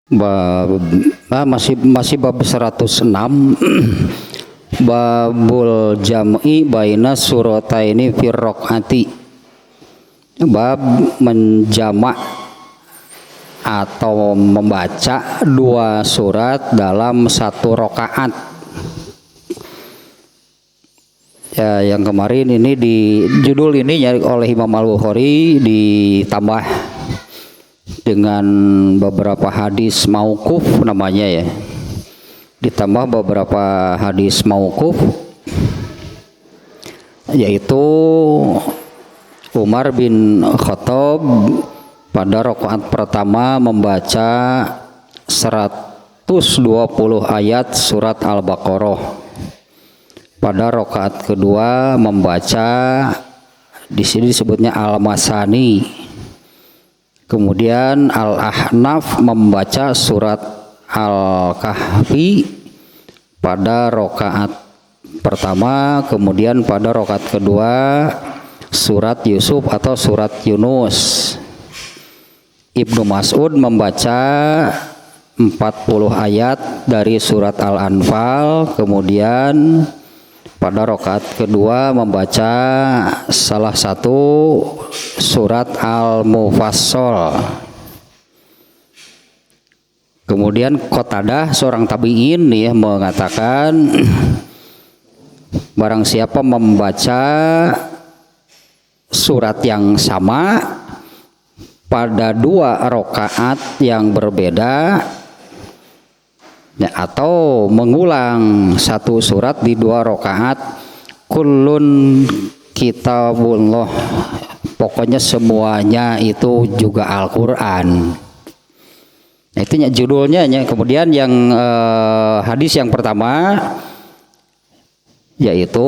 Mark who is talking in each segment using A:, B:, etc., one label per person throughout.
A: Masih bab 106 babul jam'i baina surataini fi raq'ati, bab menjamak atau membaca dua surat dalam satu rakaat. Ya, yang kemarin ini di judul ini oleh Imam Al-Bukhari ditambah dengan beberapa hadis mauquf namanya ya, ditambah beberapa hadis mauquf, yaitu Umar bin Khattab pada rakaat pertama membaca 120 ayat surat Al-Baqarah, pada rakaat kedua membaca, di sini disebutnya Al-Masani. Kemudian Al-Ahnaf membaca surat Al-Kahfi pada rakaat pertama, kemudian pada rakaat kedua surat Yusuf atau surat Yunus. Ibnu Mas'ud membaca 40 ayat dari surat Al-Anfal, kemudian pada rakaat kedua membaca salah satu surat Al-Mufassal. Kemudian Qatadah, seorang tabi'in ya, mengatakan barang siapa membaca surat yang sama pada dua rakaat yang berbeda ya, atau mengulang satu surat di dua rakaat, kullun kitabullah, pokoknya semuanya itu juga Al-Quran. Nah, itu judulnya ya. Kemudian yang hadis yang pertama yaitu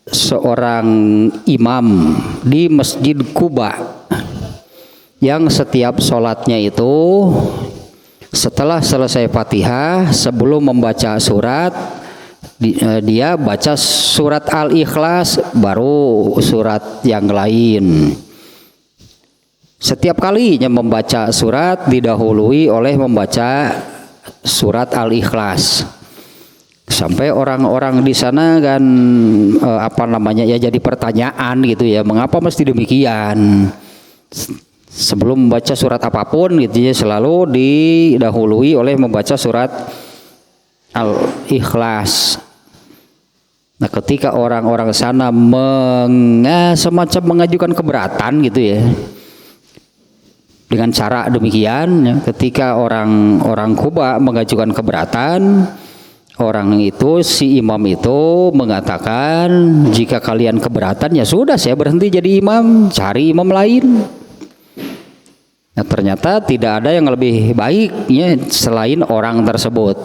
A: seorang imam di Masjid Quba yang setiap sholatnya itu setelah selesai Fatihah, sebelum membaca surat, dia baca surat Al-Ikhlas, baru surat yang lain. Setiap kalinya membaca surat didahului oleh membaca surat Al-Ikhlas. Sampai orang-orang di sana kan ya, jadi pertanyaan gitu ya, mengapa mesti demikian? Sebelum membaca surat apapun gitu ya, selalu didahului oleh membaca surat Al-Ikhlas. Nah, ketika orang-orang sana semacam mengajukan keberatan gitu ya, dengan cara demikian ya, ketika orang Kuba mengajukan keberatan, orang itu, si imam itu mengatakan, jika kalian keberatan ya sudah, saya berhenti jadi imam, cari imam lain. Nah, ternyata tidak ada yang lebih baiknya selain orang tersebut.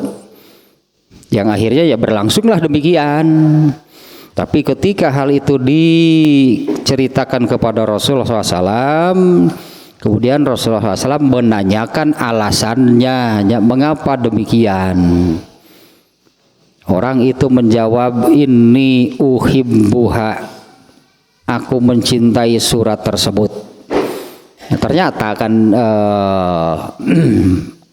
A: Yang akhirnya ya berlangsunglah demikian. Tapi ketika hal itu diceritakan kepada Rasulullah SAW, kemudian Rasulullah SAW menanyakan alasannya, ya, mengapa demikian. Orang itu menjawab, inni uhibbuha, aku mencintai surat tersebut. Nah, ternyata kan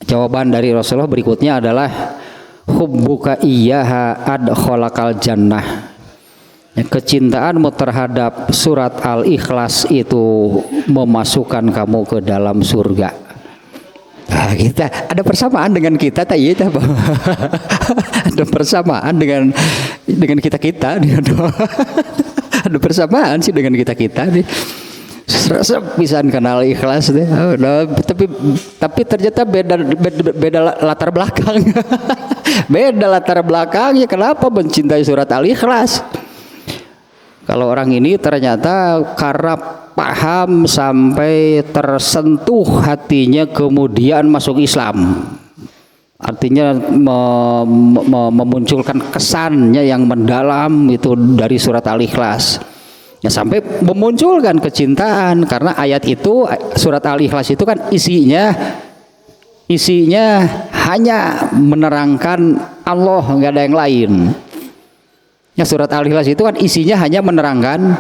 A: jawaban dari Rasulullah berikutnya adalah hubbuka iyyaha adkhalakal jannah. Ya, kecintaanmu terhadap surat Al-Ikhlas itu memasukkan kamu ke dalam surga. Nah, kita ada persamaan dengan kita tak iya, ada persamaan dengan kita ada persamaan sih dengan kita nih. Serasa pisan kenal Ikhlas deh. Nah, tapi ternyata beda latar belakang. Beda latar belakangnya, kenapa mencintai surat Al-Ikhlas? Kalau orang ini ternyata karena paham sampai tersentuh hatinya, kemudian masuk Islam. Artinya memunculkan kesannya yang mendalam itu dari surat Al-Ikhlas. Ya, sampai memunculkan kecintaan, karena ayat itu, surat Al-Ikhlas itu kan isinya hanya menerangkan Allah, nggak ada yang lain. Ya, surat Al-Ikhlas itu kan isinya hanya menerangkan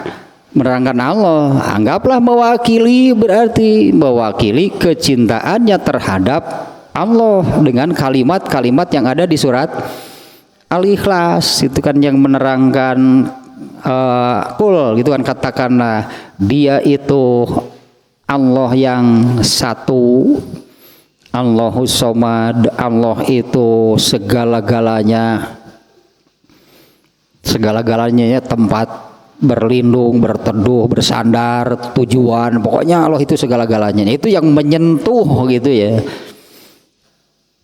A: menerangkan Allah, anggaplah mewakili, berarti mewakili kecintaannya terhadap Allah dengan kalimat-kalimat yang ada di surat Al-Ikhlas. Itu kan yang menerangkan kul gitu kan, katakanlah dia itu Allah yang satu, Allahus Somad, Allah itu segala-galanya, segala-galanya ya, tempat berlindung, berteduh, bersandar, tujuan, pokoknya Allah itu segala-galanya. Itu yang menyentuh gitu ya.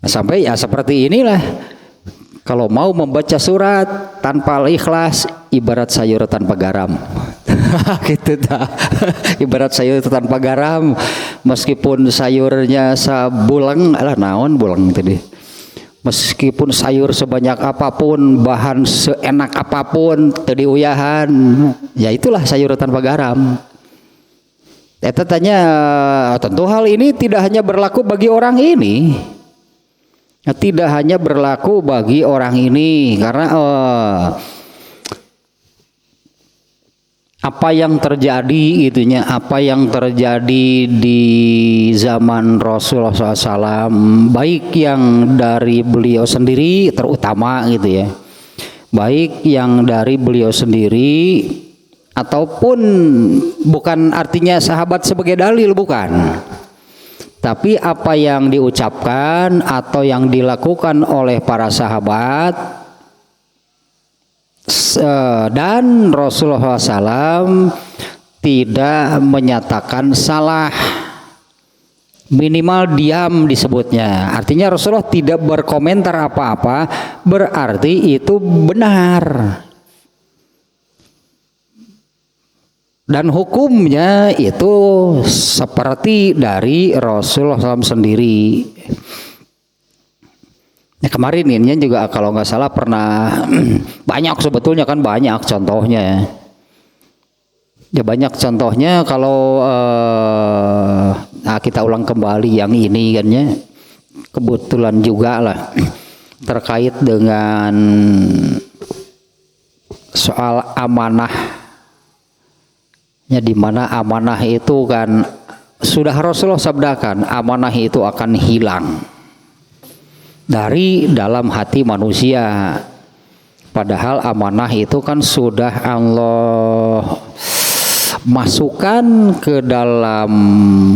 A: Sampai ya seperti inilah, kalau mau membaca surat tanpa Ikhlas ibarat sayur tanpa garam. Gitu dah. Ibarat sayur tanpa garam, meskipun sayurnya sabulang, alah naon bulang tadi. Meskipun sayur sebanyak apapun, bahan seenak apapun, tadi uyahan, ya itulah sayur tanpa garam. Eta tanya, tentu hal ini tidak hanya berlaku bagi orang ini. Tidak hanya berlaku bagi orang ini, karena apa yang terjadi itunya, apa yang terjadi di zaman Rasulullah SAW, baik yang dari beliau sendiri terutama gitu ya, baik yang dari beliau sendiri ataupun bukan artinya sahabat sebagai dalil, bukan. Tapi apa yang diucapkan atau yang dilakukan oleh para sahabat dan Rasulullah SAW tidak menyatakan salah, minimal diam disebutnya. Artinya Rasulullah tidak berkomentar apa-apa, berarti itu benar. Dan hukumnya itu seperti dari Rasulullah SAW sendiri. Ya, kemarin ini juga kalau nggak salah pernah banyak, sebetulnya kan banyak contohnya ya. Ya banyak contohnya kalau kita ulang kembali yang ini kan ya. Kebetulan juga lah terkait dengan soal amanah. Ya, di mana amanah itu kan sudah Rasulullah sabdakan, amanah itu akan hilang dari dalam hati manusia. Padahal amanah itu kan sudah Allah masukkan ke dalam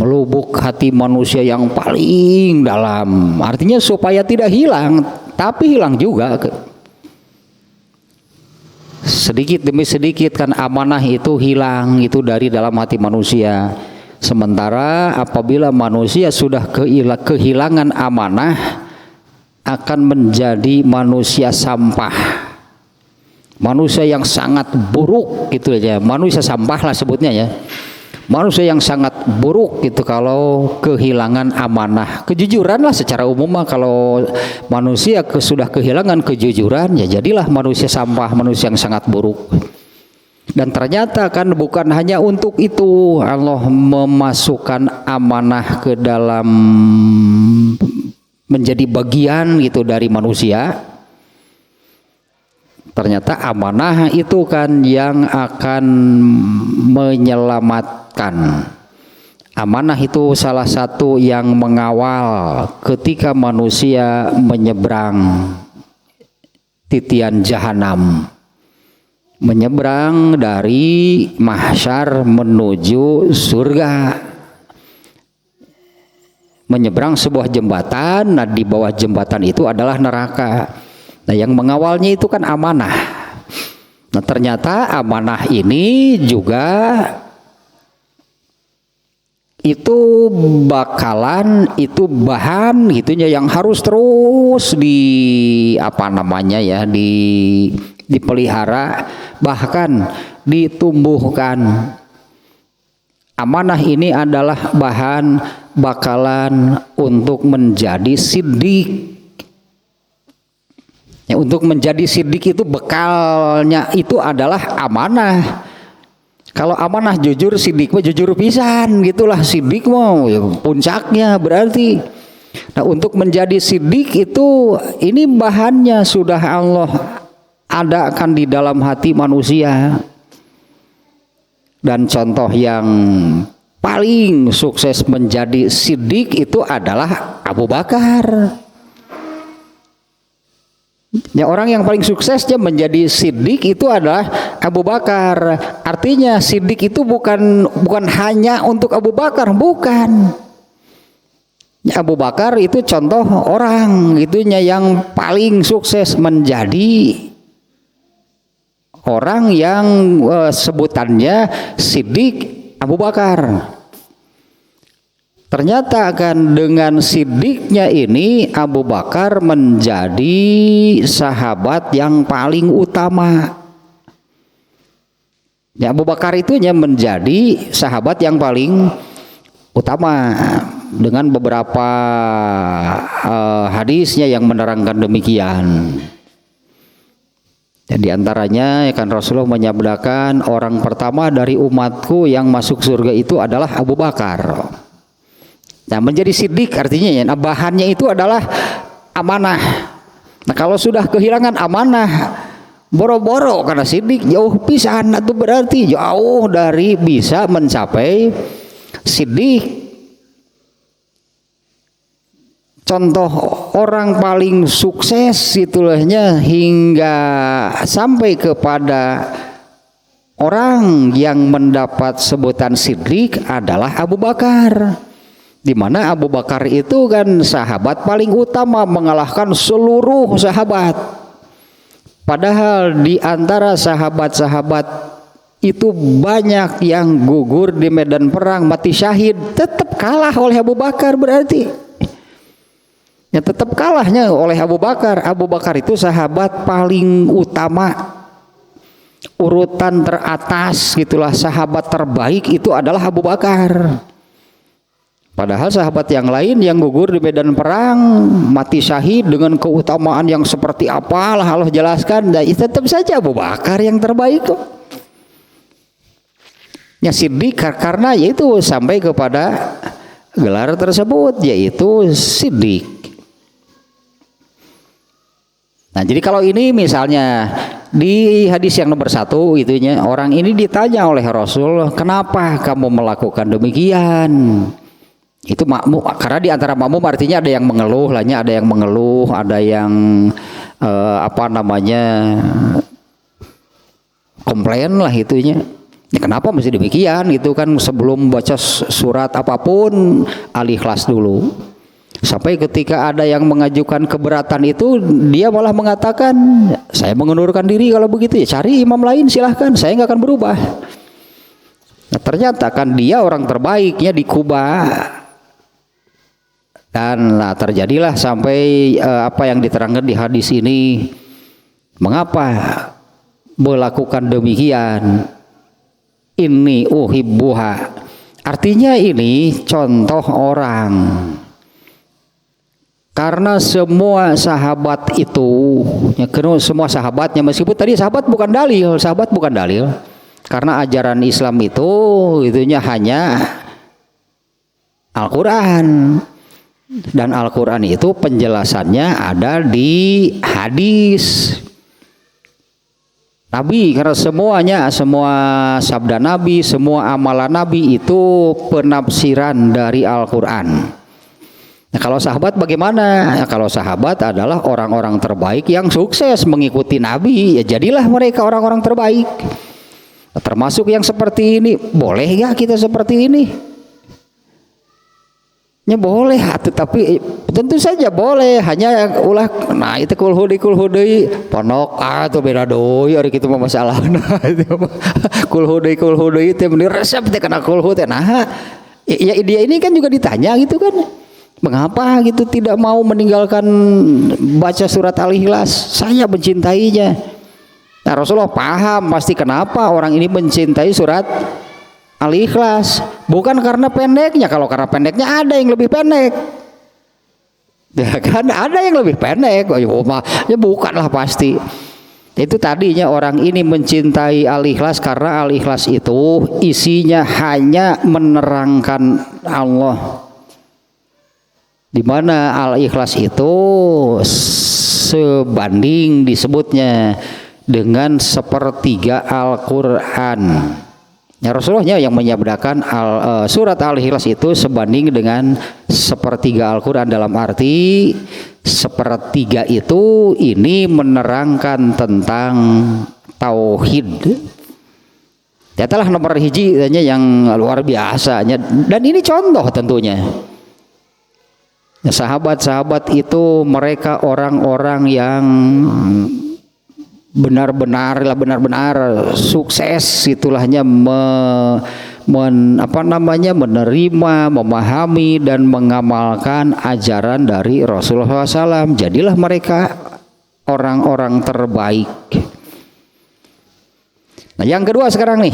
A: lubuk hati manusia yang paling dalam. Artinya supaya tidak hilang, tapi hilang juga. Sedikit demi sedikit kan amanah itu hilang itu dari dalam hati manusia. Sementara apabila manusia sudah kehilangan amanah, akan menjadi manusia sampah, manusia yang sangat buruk gitu aja. Manusia sampah lah sebutnya ya, manusia yang sangat buruk gitu kalau kehilangan amanah. Kejujuran lah secara umum mah, kalau manusia sudah kehilangan kejujuran ya jadilah manusia sampah, manusia yang sangat buruk. Dan ternyata kan bukan hanya untuk itu Allah memasukkan amanah ke dalam menjadi bagian gitu dari manusia. Ternyata amanah itu kan yang akan menyelamatkan. Amanah itu salah satu yang mengawal ketika manusia menyeberang titian jahanam, menyeberang dari mahsyar menuju surga, menyeberang sebuah jembatan. Nah, di bawah jembatan itu adalah neraka. Nah, yang mengawalnya itu kan amanah. Nah, ternyata amanah ini juga itu bakalan, itu bahan gitunya yang harus terus dipelihara, bahkan ditumbuhkan. Amanah ini adalah bahan bakalan untuk menjadi siddiq. Ya, untuk menjadi siddiq itu bekalnya itu adalah amanah. Kalau amanah jujur, siddiq mah jujur pisan gitulah. Siddiq mau ya, puncaknya berarti. Nah, untuk menjadi siddiq itu ini bahannya sudah Allah adakan di dalam hati manusia. Dan contoh yang paling sukses menjadi siddiq itu adalah Abu Bakar. Ya, orang yang paling suksesnya menjadi siddiq itu adalah Abu Bakar. Artinya siddiq itu bukan hanya untuk Abu Bakar, bukan. Ya, Abu Bakar itu contoh orang itunya yang paling sukses menjadi orang yang sebutannya siddiq Abu Bakar. Ternyata kan dengan siddiqnya ini Abu Bakar menjadi sahabat yang paling utama. Ya, Abu Bakar itunya menjadi sahabat yang paling utama dengan beberapa hadisnya yang menerangkan demikian. Dan diantaranya kan Rasulullah menyabdakan orang pertama dari umatku yang masuk surga itu adalah Abu Bakar. Nah, menjadi siddiq artinya ya, nah bahannya itu adalah amanah. Nah, kalau sudah kehilangan amanah, boro-boro karena siddiq jauh pisan, itu berarti jauh dari bisa mencapai siddiq. Contoh orang paling sukses itulahnya hingga sampai kepada orang yang mendapat sebutan siddiq adalah Abu Bakar. Di mana Abu Bakar itu kan sahabat paling utama mengalahkan seluruh sahabat. Padahal di antara sahabat-sahabat itu banyak yang gugur di medan perang, mati syahid, tetap kalah oleh Abu Bakar berarti. Ya, tetap kalahnya oleh Abu Bakar. Abu Bakar itu sahabat paling utama, urutan teratas gitulah, sahabat terbaik itu adalah Abu Bakar. Padahal sahabat yang lain yang gugur di medan perang, mati syahid dengan keutamaan yang seperti apalah Allah jelaskan, dan tetap saja Abu Bakar yang terbaik kok. Ya, siddiq karena yaitu sampai kepada gelar tersebut yaitu siddiq. Nah, jadi kalau ini misalnya di hadis yang nomor 1 itunya orang ini ditanya oleh Rasul, kenapa kamu melakukan demikian? Itu makmum, karena di antara makmum artinya ada yang mengeluh, lainnya ada yang mengeluh, ada yang komplain lah itunya. Ya, kenapa mesti demikian? Gitu kan, sebelum baca surat apapun Al-Ikhlas dulu. Sampai ketika ada yang mengajukan keberatan itu, dia malah mengatakan, saya mengundurkan diri kalau begitu, ya cari imam lain silahkan, saya nggak akan berubah. Nah, ternyata kan dia orang terbaiknya di Kuba. Dan terjadilah sampai apa yang diterangkan di hadis ini. Mengapa melakukan demikian? Ini uhibbuha. Artinya ini contoh orang. Karena semua sahabat itu, ya, semua sahabatnya, meskipun tadi sahabat bukan dalil, karena ajaran Islam itu itunya hanya Al-Quran, dan Al-Quran itu penjelasannya ada di hadis Nabi, karena semua sabda Nabi, semua amalan Nabi itu penafsiran dari Al-Quran. Nah, kalau sahabat bagaimana? Ya, kalau sahabat adalah orang-orang terbaik yang sukses mengikuti Nabi, ya jadilah mereka orang-orang terbaik. Nah, termasuk yang seperti ini, boleh gak kita seperti ini? Ya boleh, tapi tentu saja boleh. Hanya ulah, nah itu kulhudi ponok atau beda doi, hari itu masalah. Nah itu kulhudi itu meni resep teh kena kulhud. Nah ya dia ini kan juga ditanya gitu kan. Mengapa gitu tidak mau meninggalkan baca surat Al-Ikhlas? Saya mencintainya. Nah, Rasulullah paham pasti kenapa orang ini mencintai surat Al-Ikhlas. Bukan karena pendeknya. Kalau karena pendeknya ada yang lebih pendek. Ya kan ada yang lebih pendek. Ya bukanlah pasti. Itu tadinya orang ini mencintai Al-Ikhlas karena Al-Ikhlas itu isinya hanya menerangkan Allah. Di mana Al-Ikhlas itu sebanding disebutnya dengan 1/3 Al-Quran. Ya Rasulullahnya yang menyabdakan surat Al-Ikhlas itu sebanding dengan sepertiga Al-Quran, dalam arti sepertiga itu ini menerangkan tentang tauhid. Ya telah nomor hiji yang luar biasa, dan ini contoh tentunya. Ya, sahabat-sahabat itu mereka orang-orang yang benar-benar sukses itulahnya menerima, memahami dan mengamalkan ajaran dari Rasulullah SAW. Jadilah mereka orang-orang terbaik. Nah, yang kedua sekarang nih,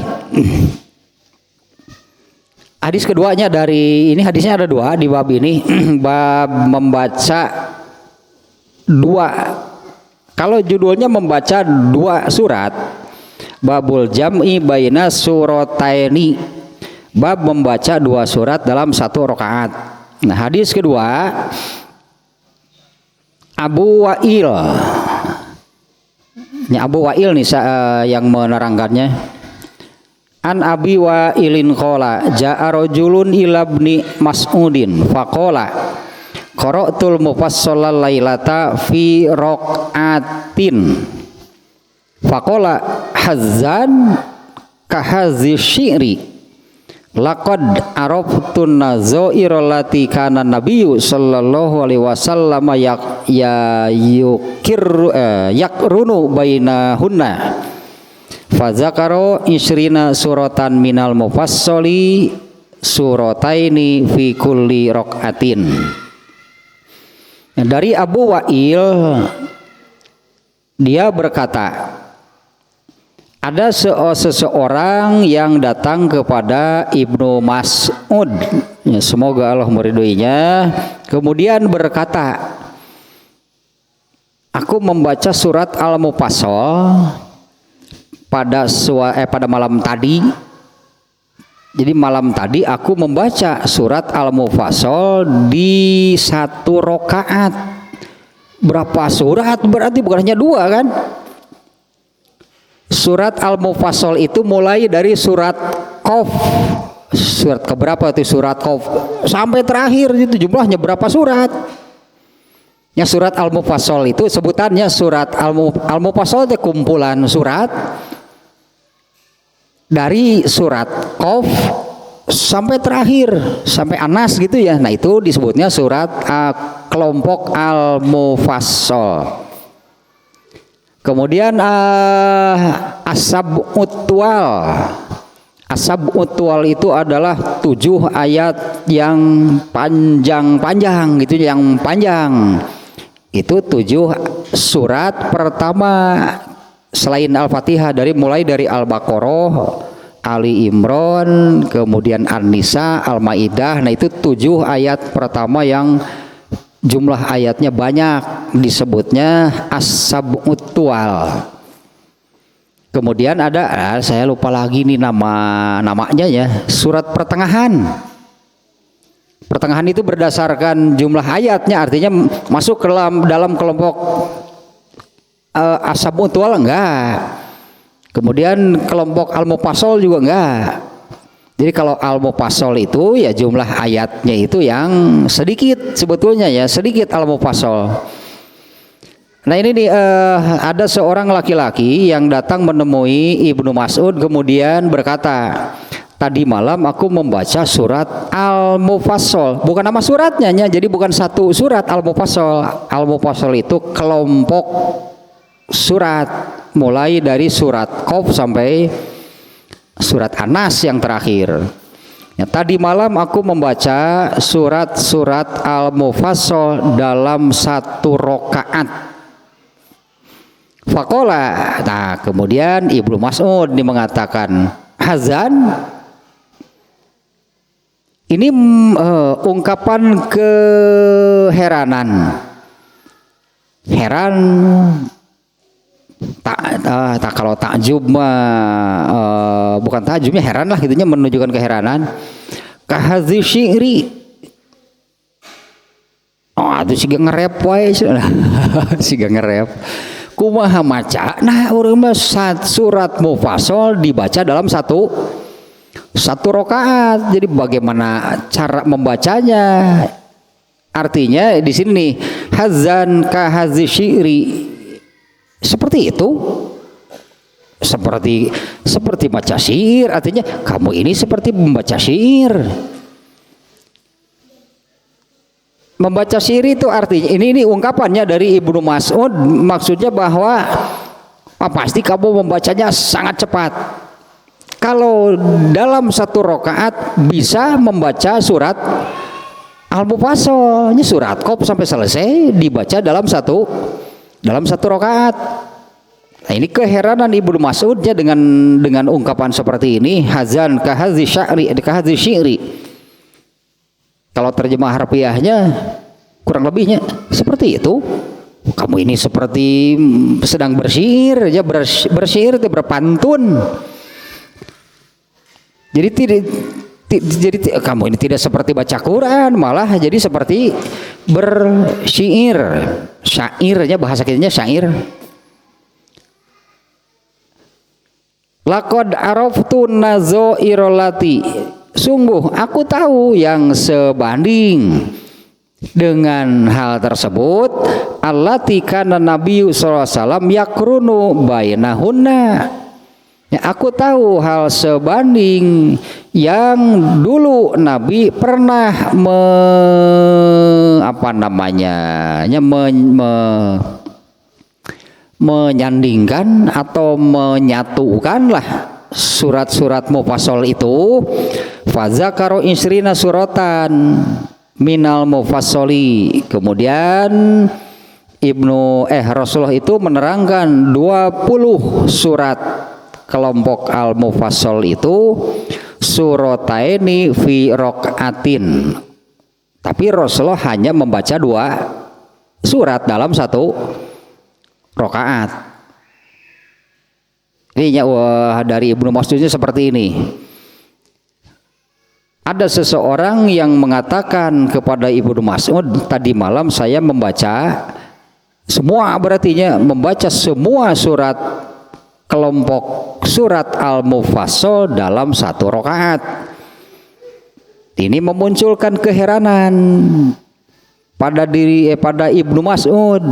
A: hadis keduanya dari ini, hadisnya ada dua di bab ini. Bab membaca dua, kalau judulnya membaca dua surat, babul jam'i baina surataini, bab membaca dua surat dalam satu rakaat. Nah, hadis kedua Abu Wa'il. Ini Abu Wa'il nih yang menerangkannya. An Abi Wa'ilin qala ja'a rajulun ila ibni Mas'udin faqala qara'tul mufassalal lailata fi raqatin faqala hazzan kahazi syi'ri laqad arabtun nazaira allati kana nabiyyu sallallahu alaihi wasallam yakrunu bainahunna fazakaro isrina suratan minal mufassali surataini fi kulli raqatin. Dari Abu Wa'il, dia berkata, ada seseorang yang datang kepada Ibnu Mas'ud, ya, semoga Allah meridhoinya, kemudian berkata, aku membaca surat Al-Mufassal pada malam tadi. Jadi malam tadi aku membaca surat Al-Mufassal di satu rakaat. Berapa surat? Berarti bukan hanya dua kan? Surat Al-Mufassal itu mulai dari surat Qaf. Surat keberapa itu surat Qaf? Sampai terakhir itu jumlahnya berapa surat? Ya, surat Al-Mufassal itu sebutannya surat Al-Mufassal itu kumpulan surat dari surat Qaf sampai terakhir, sampai Anas gitu ya. Nah, itu disebutnya surat kelompok Al-Mufassal. Kemudian As-Sab'ut-Tuwal itu adalah 7 ayat yang panjang-panjang gitu, yang panjang. Itu 7 surat pertama selain Al-Fatihah, mulai dari Al-Baqarah, Ali Imran, kemudian An-Nisa, Al-Maidah. Nah, itu 7 ayat pertama yang jumlah ayatnya banyak, disebutnya As-Sab'ut-Tuwal. Kemudian ada, saya lupa lagi nih namanya ya, surat pertengahan. Pertengahan itu berdasarkan jumlah ayatnya, artinya masuk ke dalam kelompok As-Sab'ut-Tuwal enggak. Kemudian kelompok Al-Mufassal juga enggak. Jadi kalau Al-Mufassal itu ya jumlah ayatnya itu yang sedikit sebetulnya ya, sedikit Al-Mufassal. Nah, ini nih ada seorang laki-laki yang datang menemui Ibnu Mas'ud kemudian berkata, tadi malam aku membaca surat Al-Mufassal. Bukan nama suratnya, jadi bukan satu surat Al-Mufassal. Al-Mufassal itu kelompok surat, mulai dari surat Qaf sampai surat Anas yang terakhir. Ya, tadi malam aku membaca surat-surat Al-Mufassal dalam satu rakaat. Faqala, nah kemudian Ibnu Mas'ud mengatakan, hazan, ini ungkapan keheranan, heran. Tak kalau takjub bukan takjubnya heran lah, gitunya menunjukkan keheranan. Kahazi syi'ri, itu siga ngerep wae, siga ngerep. Kumaha maca? Nah, urang mah surat Mufassal dibaca dalam satu satu rakaat. Jadi bagaimana cara membacanya? Artinya di sini nih, hazan ka hazi syi'ri, seperti itu, seperti baca syair. Artinya kamu ini seperti membaca syair. Membaca syair itu artinya ini ungkapannya dari Ibnu Mas'ud, maksudnya bahwa pasti kamu membacanya sangat cepat. Kalau dalam satu rakaat bisa membaca surat Al-Mufassal, ini surat Qaf sampai selesai dibaca dalam satu rakaat. Nah, ini keheranan Ibnu Mas'udnya dengan ungkapan seperti ini, hazan ka hadzi syi'ri. Kalau terjemah harfiahnya kurang lebihnya seperti itu. Kamu ini seperti sedang bersyair, ya bersyair itu berpantun. Jadi kamu ini tidak seperti baca Quran, malah jadi seperti bersyair. Syairnya bahasa kitanya syair. Laqad araftu nazairallati, sungguh aku tahu yang sebanding dengan hal tersebut. Allati kana nabiyyu sallallahu alaihi wasallam yakrunu bainahunna, ya, aku tahu hal sebanding yang dulu Nabi pernah menyandingkan atau menyatukanlah surat-surat mufassal itu. Fazakaro isrina suratan minal mufassali, kemudian Rasulullah itu menerangkan 20 surat kelompok al-mufassal itu, surataini fi rokaatin, tapi Rasulullah hanya membaca 2 surat dalam satu rakaat. Ini dari Ibnu Mas'udnya seperti ini. Ada seseorang yang mengatakan kepada Ibnu Mas'ud, tadi malam saya membaca semua, berartinya membaca semua surat kelompok surat Al-Mufassal dalam satu rakaat. Ini memunculkan keheranan pada Ibnu Mas'ud.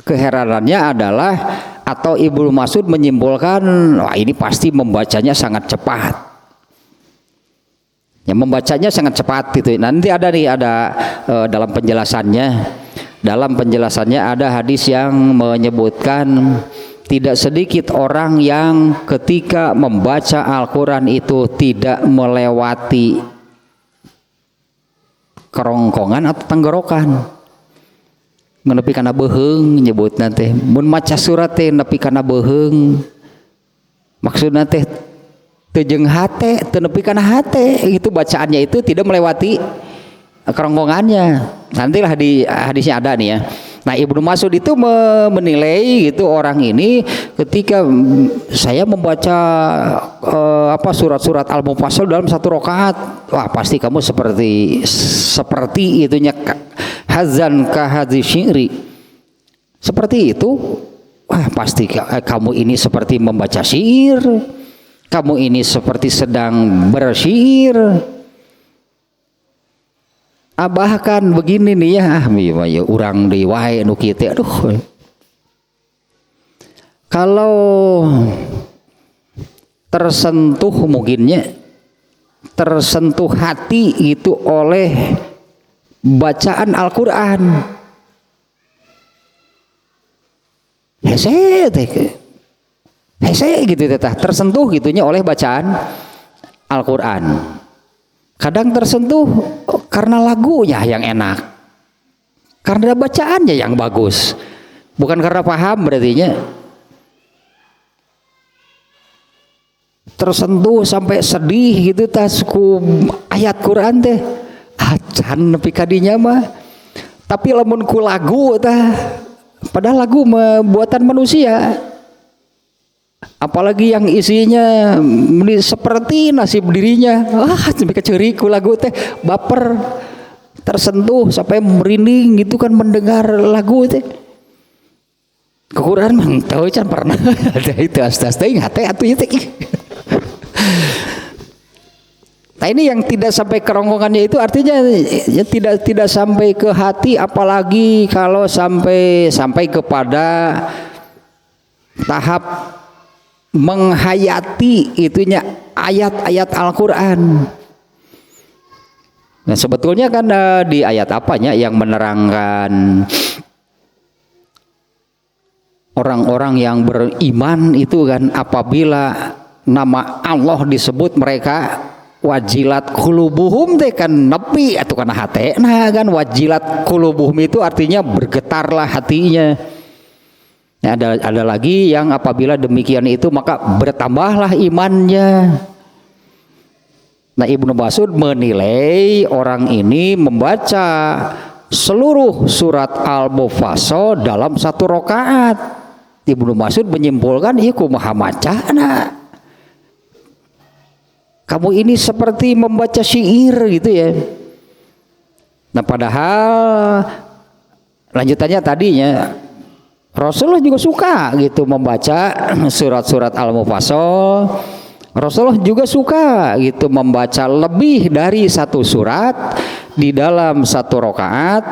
A: Keheranannya adalah, atau Ibnu Mas'ud menyimpulkan, wah ini pasti membacanya sangat cepat. Ya, membacanya sangat cepat gitu. Nanti ada dalam penjelasannya ada hadis yang menyebutkan tidak sedikit orang yang ketika membaca Al-Quran itu tidak melewati kerongkongan atau tenggorokan. Nepi kana beheung nyebut nanti. Mun maca surat teh nepi kana beheung. Maksudna teh teu jeung hate, teu nepi kana hate. Itu bacaannya itu tidak melewati kerongkongannya. Nantilah di hadisnya ada nih ya. Nah, Ibnu Mas'ud itu menilai gitu, orang ini ketika saya membaca surat-surat Al-Mufassal dalam satu rakaat, wah pasti kamu seperti itunya, hazan ka hadzi syi'ri, seperti itu. Wah pasti kamu ini seperti membaca syair, kamu ini seperti sedang bersyair. Bahkan begini nih ya, urang deui wae nu kieu teh, aduh. Kalau tersentuh mungkinnya tersentuh hati itu oleh bacaan Al-Qur'an. Hese gitu teh, tersentuh gitunya oleh bacaan Al-Qur'an. Kadang tersentuh karena lagunya yang enak, karena bacaannya yang bagus, bukan karena paham. Berartinya tersentuh sampai sedih gitu tasku ayat Quran teh acan nepi kadinya mah. Tapi lamun ku lagu tah, padahal lagu buatan manusia, apalagi yang isinya seperti nasib dirinya, sampai kecerik ku lagu teh, baper, tersentuh sampai merinding gitu kan mendengar lagu teh. Kekurangan mah teu can pernah ada itu astas teh hate atuh teh. Nah ini yang tidak sampai kerongkongannya itu artinya ya tidak sampai ke hati, apalagi kalau sampai kepada tahap menghayati itunya ayat-ayat Al-Qur'an. Nah sebetulnya kan di ayat apanya yang menerangkan orang-orang yang beriman itu kan, apabila nama Allah disebut mereka wajilat qulubuhum teh kan nepi atau kana hatena kan, wajilat qulubuhum itu artinya bergetarlah hatinya. Ya, ada lagi yang apabila demikian itu maka bertambahlah imannya. Nah Ibnu Mas'ud menilai orang ini membaca seluruh surat Al-Mufassal dalam satu rakaat. Ibnu Mas'ud menyimpulkan iku kumaha macana. Kamu ini seperti membaca syair gitu ya. Nah padahal lanjutannya tadinya Rasulullah juga suka gitu membaca surat-surat Al-Mufassal. Rasulullah juga suka gitu membaca lebih dari satu surat di dalam satu rakaat.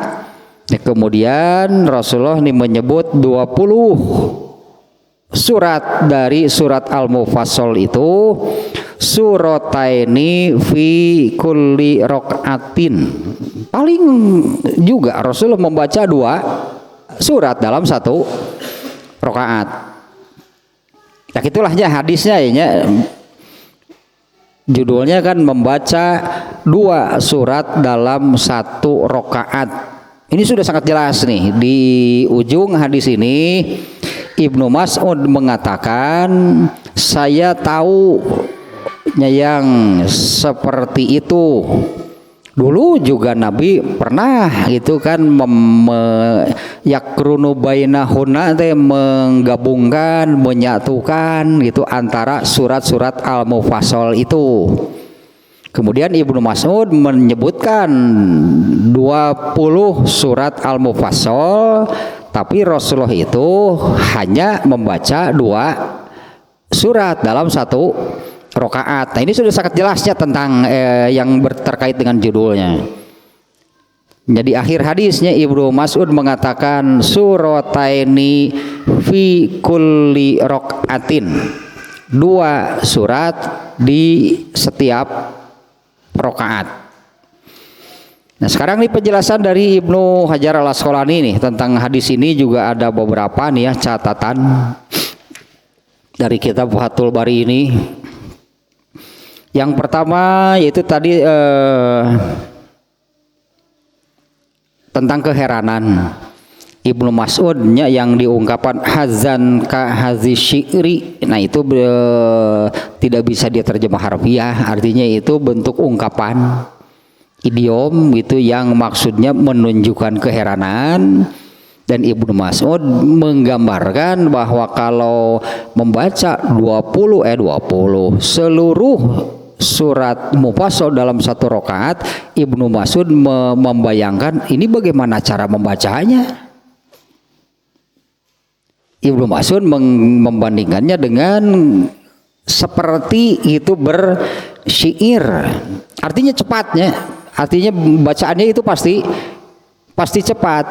A: Kemudian Rasulullah ini menyebut 20 surat dari surat Al-Mufassal itu, surataini fi kulli rokaatin. Paling juga Rasulullah membaca 2 surat dalam satu rakaat. Nah itulah ya hadisnya ya. Judulnya kan membaca 2 surat dalam satu rakaat. Ini sudah sangat jelas nih di ujung hadis ini. Ibnu Mas'ud mengatakan, saya tahu yang seperti itu. Dulu juga Nabi pernah gitu kan yakrunu bainahuna teh menggabungkan, menyatukan gitu antara surat-surat Al-Mufassal itu. Kemudian Ibnu Mas'ud menyebutkan 20 surat Al-Mufassal, tapi Rasulullah itu hanya membaca 2 surat dalam satu rakaat. Nah ini sudah sangat jelasnya tentang yang terkait dengan judulnya. Jadi akhir hadisnya Ibnu Mas'ud mengatakan surataini fi kulli rokaatin, 2 surat di setiap rakaat. Nah sekarang nih penjelasan dari Ibnu Hajar Al-Asqalani nih tentang hadis ini juga ada beberapa nih ya catatan dari kitab Fathul Bari ini. Yang pertama yaitu tadi tentang keheranan Ibnu Mas'udnya yang diungkapkan hazan ka hazi syi'ri. Nah itu tidak bisa diterjemah harfiah, artinya itu bentuk ungkapan idiom gitu yang maksudnya menunjukkan keheranan. Dan Ibnu Mas'ud menggambarkan bahwa kalau membaca 20 seluruh surat Mufassal dalam satu rakaat, Ibnu Mas'ud membayangkan ini bagaimana cara membacanya. Ibnu Mas'ud membandingkannya dengan seperti itu bersyair, artinya cepatnya, artinya bacaannya itu pasti cepat.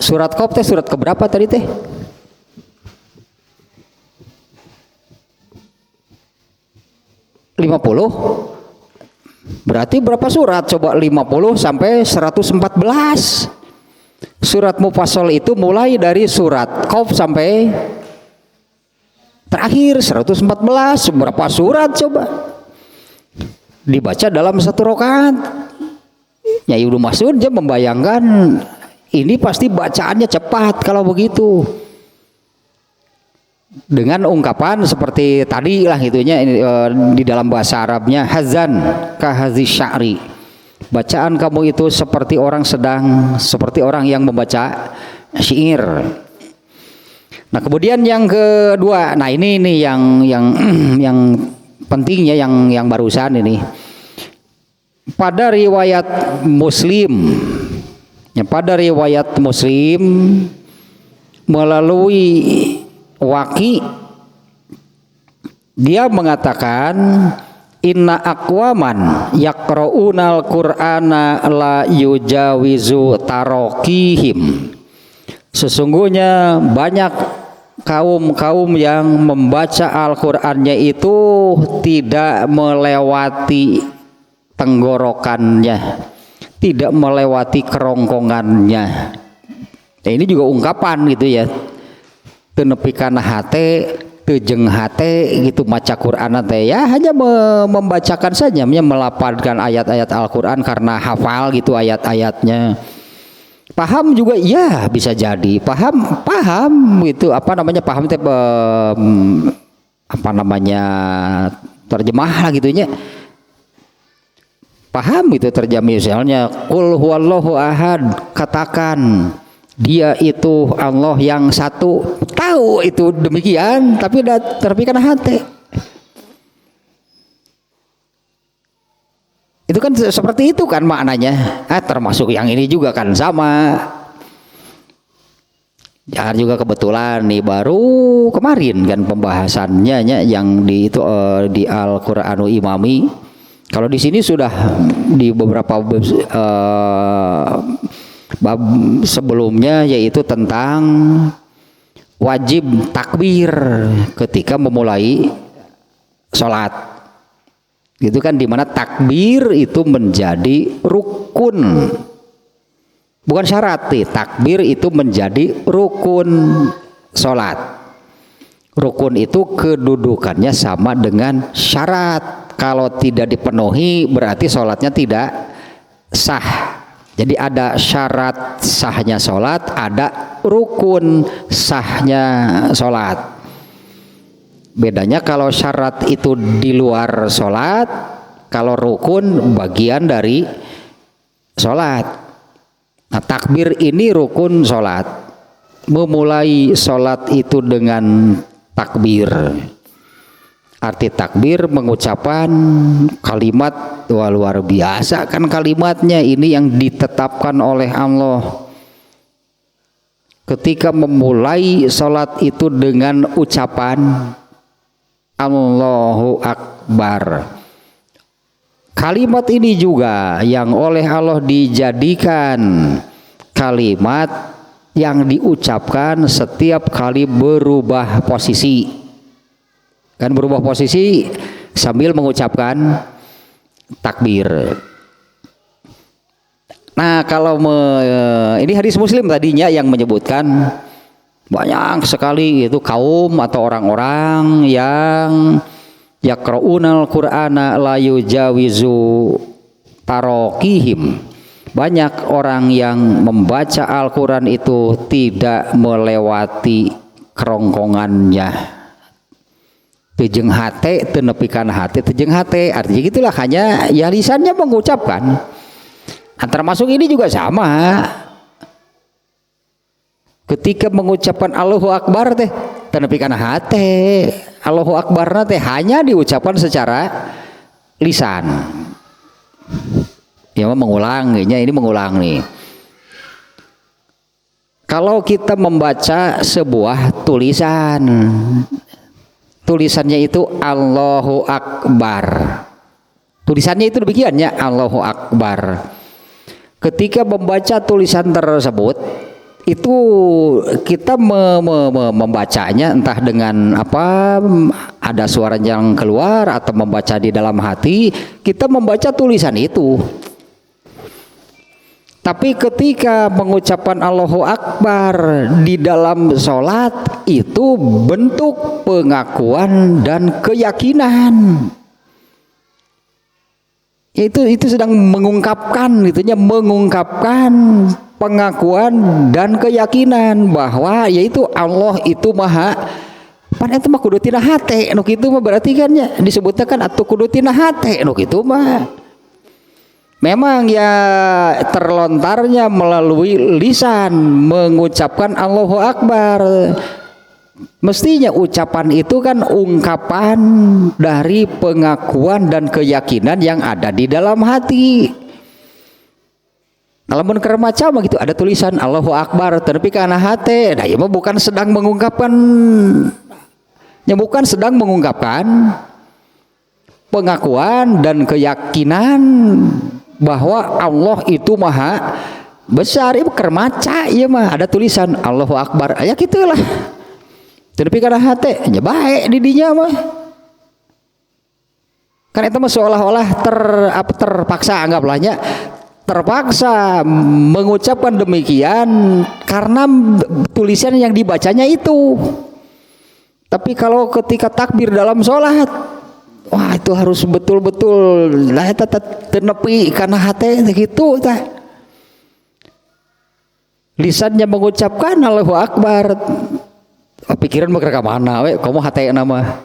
A: Surat Qaf teh surat keberapa tadi teh? 50. Berarti berapa surat? Coba 50 sampai 114. Surat Mufassal itu mulai dari surat Qaf sampai terakhir 114. Berapa surat coba? Dibaca dalam satu rakaat. Ya Ibnu Mas'ud dia membayangkan ini pasti bacaannya cepat kalau begitu. Dengan ungkapan seperti tadi lah itunya di dalam bahasa Arabnya hazan ka hazi sya'ri. Bacaan kamu itu seperti orang yang membaca syair. Nah, kemudian yang kedua, nah ini yang pentingnya yang barusan ini. Pada riwayat Muslim melalui Waqi, dia mengatakan inna aqwaman yaqra'unal qur'ana la yujawizu tarokihim. Sesungguhnya banyak kaum-kaum yang membaca Al-Qur'annya itu tidak melewati tenggorokannya, tidak melewati kerongkongannya. Nah, ini juga ungkapan gitu ya, teu nepi kana hate, teu jeung hate gitu maca Qur'an teh ya, hanya membacakan saja, melafalkan ayat-ayat Al-Qur'an karena hafal gitu ayat-ayatnya. Paham juga ya, bisa jadi paham itu apa namanya, paham teh apa namanya, terjemah lah gitunya, paham itu terjemah. Misalnya qul huwallahu ahad, katakan dia itu Allah yang satu, tahu itu demikian, tapi udah terpikan hati. Itu kan seperti itu kan maknanya. Termasuk yang ini juga kan sama. Jangan juga kebetulan nih baru kemarin kan pembahasannya yang di itu di Al-Qur'anul Imami. Kalau di sini sudah di beberapa bab sebelumnya, yaitu tentang wajib takbir ketika memulai sholat. Gitu kan, dimana takbir itu menjadi rukun, bukan syarat. Takbir itu menjadi rukun sholat. Rukun itu kedudukannya sama dengan syarat. Kalau tidak dipenuhi berarti sholatnya tidak sah. Jadi ada syarat sahnya sholat, ada rukun sahnya sholat. Bedanya kalau syarat itu di luar sholat, kalau rukun bagian dari sholat. Nah, takbir ini rukun sholat. Memulai sholat itu dengan takbir. Arti takbir mengucapkan kalimat, wah luar biasa kan kalimatnya ini yang ditetapkan oleh Allah. Ketika memulai sholat itu dengan ucapan Allahu Akbar. Kalimat ini juga yang oleh Allah dijadikan kalimat yang diucapkan setiap kali berubah posisi. Kan berubah posisi sambil mengucapkan takbir. Nah, kalau ini hadis Muslim tadinya yang menyebutkan banyak sekali itu kaum atau orang-orang yang yaqra'unal qur'ana la yujawizu tarokihim. Banyak orang yang membaca Al-Qur'an itu tidak melewati kerongkongannya. Tejeng hate, tenepikan hate, tejeng hate. Artinya gitulah, hanya ya lisannya mengucapkan. Nah, termasuk ini juga sama. Ketika mengucapkan Allahu Akbar teh tenepikan hate. Allahu Akbar teh hanya diucapkan secara lisan. Ya mengulang, ini mengulang nih. Kalau kita membaca sebuah tulisan, tulisannya itu Allahu Akbar. Tulisannya itu demikiannya Allahu Akbar. Ketika membaca tulisan tersebut, itu kita membacanya entah dengan apa, ada suara yang keluar atau membaca di dalam hati, kita membaca tulisan itu. Tapi ketika mengucapkan Allahu Akbar di dalam sholat, itu bentuk pengakuan dan keyakinan. Itu sedang mengungkapkan, itunya mengungkapkan pengakuan dan keyakinan bahwa yaitu Allah itu maha, pan itu mah kudu tina hate, nu kitu mah berarti kan ya disebutnya kan atuh kudu tina hate, nu kitu mah memang ya terlontarnya melalui lisan mengucapkan Allahu Akbar. Mestinya ucapan itu kan ungkapan dari pengakuan dan keyakinan yang ada di dalam hati. Kalau keur maca mah gitu ada tulisan Allahu Akbar tapi kana hate, nah ya mah bukan sedang mengungkapkan, ya bukan sedang mengungkapkan pengakuan dan keyakinan bahwa Allah itu maha besar. Ieu keur maca ieu mah ada tulisan Allahu Akbar aya kitulah. Tapi kana hate nya bae di dinya mah. Kan eta mah seolah-olah terpaksa anggaplah terpaksa mengucapkan demikian karena tulisan yang dibacanya itu. Tapi kalau ketika takbir dalam sholat, wah itu harus betul-betul lah eta tenepi kana hate gitu tah. Lisannya mengucapkan Allahu Akbar. Pikiran mah ka mana we, komo hate nama.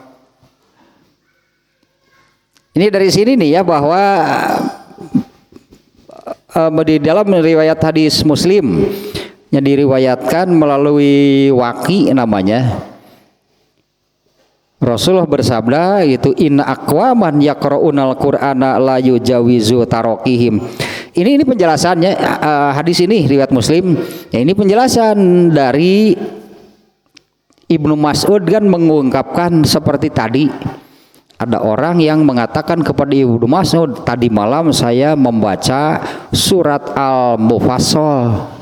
A: Ini dari sini nih ya bahwa di dalam riwayat hadis Muslim yang diriwayatkan melalui Waqi namanya. Rasulullah bersabda itu inna aqwaman yaqra'unal qur'ana la yujawizu taraqihim. Ini penjelasannya hadis ini riwayat Muslim. Ya, ini penjelasan dari Ibnu Mas'ud kan mengungkapkan seperti tadi. Ada orang yang mengatakan kepada Ibnu Mas'ud, tadi malam saya membaca surat Al-Mufassal,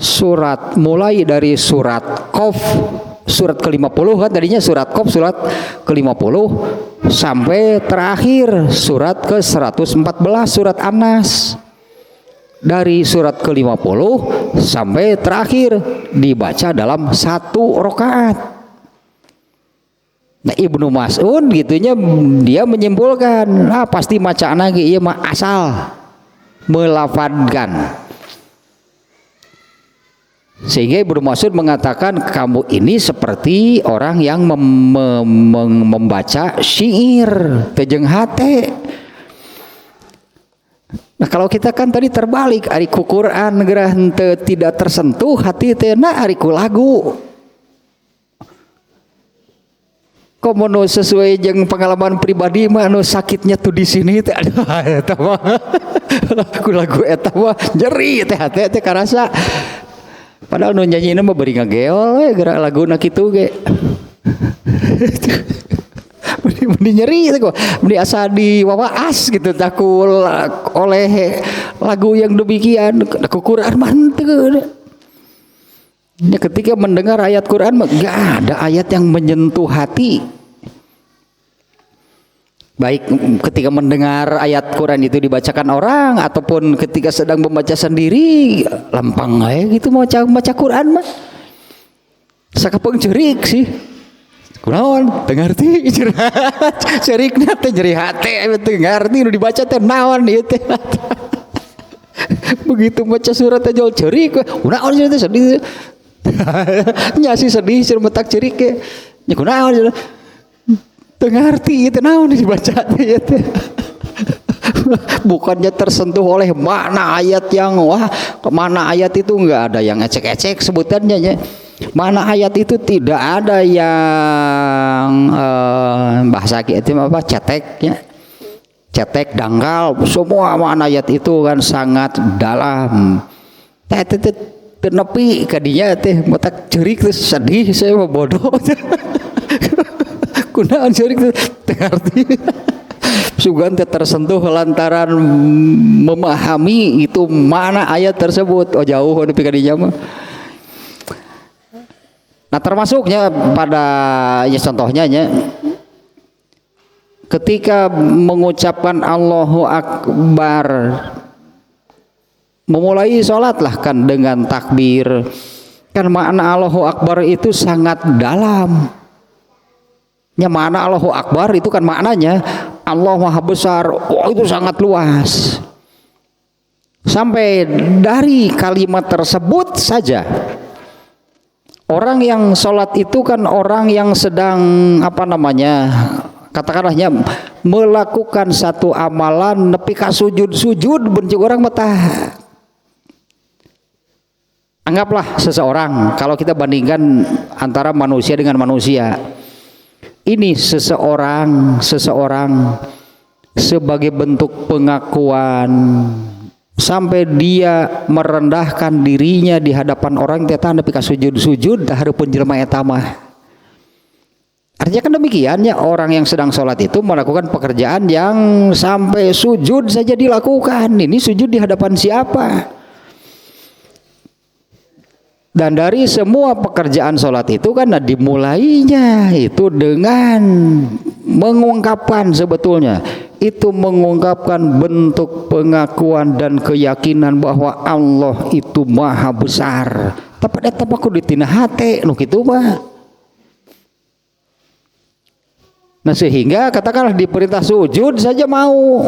A: mulai dari surat Qaf surat ke-50 kan tadinya surat Qaf surat ke-50 sampai terakhir surat ke-114 surat An-Nas. Dari surat ke-50 sampai terakhir dibaca dalam 1 rakaat. Nah Ibnu Mas'ud gitunya dia menyimpulkan pasti macaan lagi ieu mah asal melafadzkan. Sehingga Ibnu Mas'ud mengatakan kamu ini seperti orang yang membaca syair tejeng hate. Nah kalau kita kan tadi terbalik, ari ku Quran gerah tidak tersentuh hati teh na ari ku lagu. Komo nu sesuai jeung pengalaman pribadi mah anu sakitnya tuh di sini teh aduh eta mah ku lagu eta mah nyeri teh hate teh karasa. Padahal nu nyanyiina mah bari ngageol we geura laguna kitu ge. Mending nyeri itu kok, mending asa diwawaas gitu takul oleh lagu yang demikian. Aku Quran manteu. Ya, ketika mendengar ayat Quran gak ada ayat yang menyentuh hati. Baik ketika mendengar ayat Quran itu dibacakan orang ataupun ketika sedang membaca sendiri, lempang aja gitu mau baca Quran mah. Sakapeng cerik sih. Kunaon teu ngarti cerikna teh nyeri hate teu ngarti nu dibaca teh naon ieu teh. Begitu baca surat teh jol cerik kunaon ieu teh sedih. Nya sih sedih sir metak cerik ge. Nya kunaon teu ngarti ieu teh naon dibaca teh teh. Bukannya tersentuh oleh makna ayat yang wah, mana ayat itu enggak ada yang ecek-ecek sebutannya ya. Mana ayat itu tidak ada yang bahasa kita apa ceteknya, cetek dangkal, semua mana ayat itu kan sangat dalam. Teh tenepi kadinya teh metak cerik terus sedih saya mau bodoh. Kunaon cerik teh arti. Sugan teh tersentuh lantaran memahami itu mana ayat tersebut. Oh jauh nepi kadinya mah. Nah termasuknya pada ya contohnya ya, ketika mengucapkan Allahu Akbar memulai sholat lah kan dengan takbir kan makna Allahu Akbar itu sangat dalam ya makna Allahu Akbar itu kan maknanya Allah Maha Besar. Oh itu sangat luas sampai dari kalimat tersebut saja. Orang yang sholat itu kan orang yang sedang apa namanya katakanlahnya melakukan satu amalan nepi ka sujud benci orang mata. Anggaplah seseorang kalau kita bandingkan antara manusia dengan manusia. Ini seseorang sebagai bentuk pengakuan sampai dia merendahkan dirinya di hadapan orang teh nepi ka sujud tah hareupeun jelema eta mah. Artinya kan demikian ya, orang yang sedang sholat itu melakukan pekerjaan yang sampai sujud saja dilakukan. Ini sujud di hadapan siapa? Dan dari semua pekerjaan sholat itu kan dimulainya itu dengan mengungkapkan, sebetulnya itu mengungkapkan bentuk pengakuan dan keyakinan bahwa Allah itu maha besar. Tapi eta mah kudu ditina hate nu kitu mah. Nah sehingga katakanlah diperintah sujud saja mau.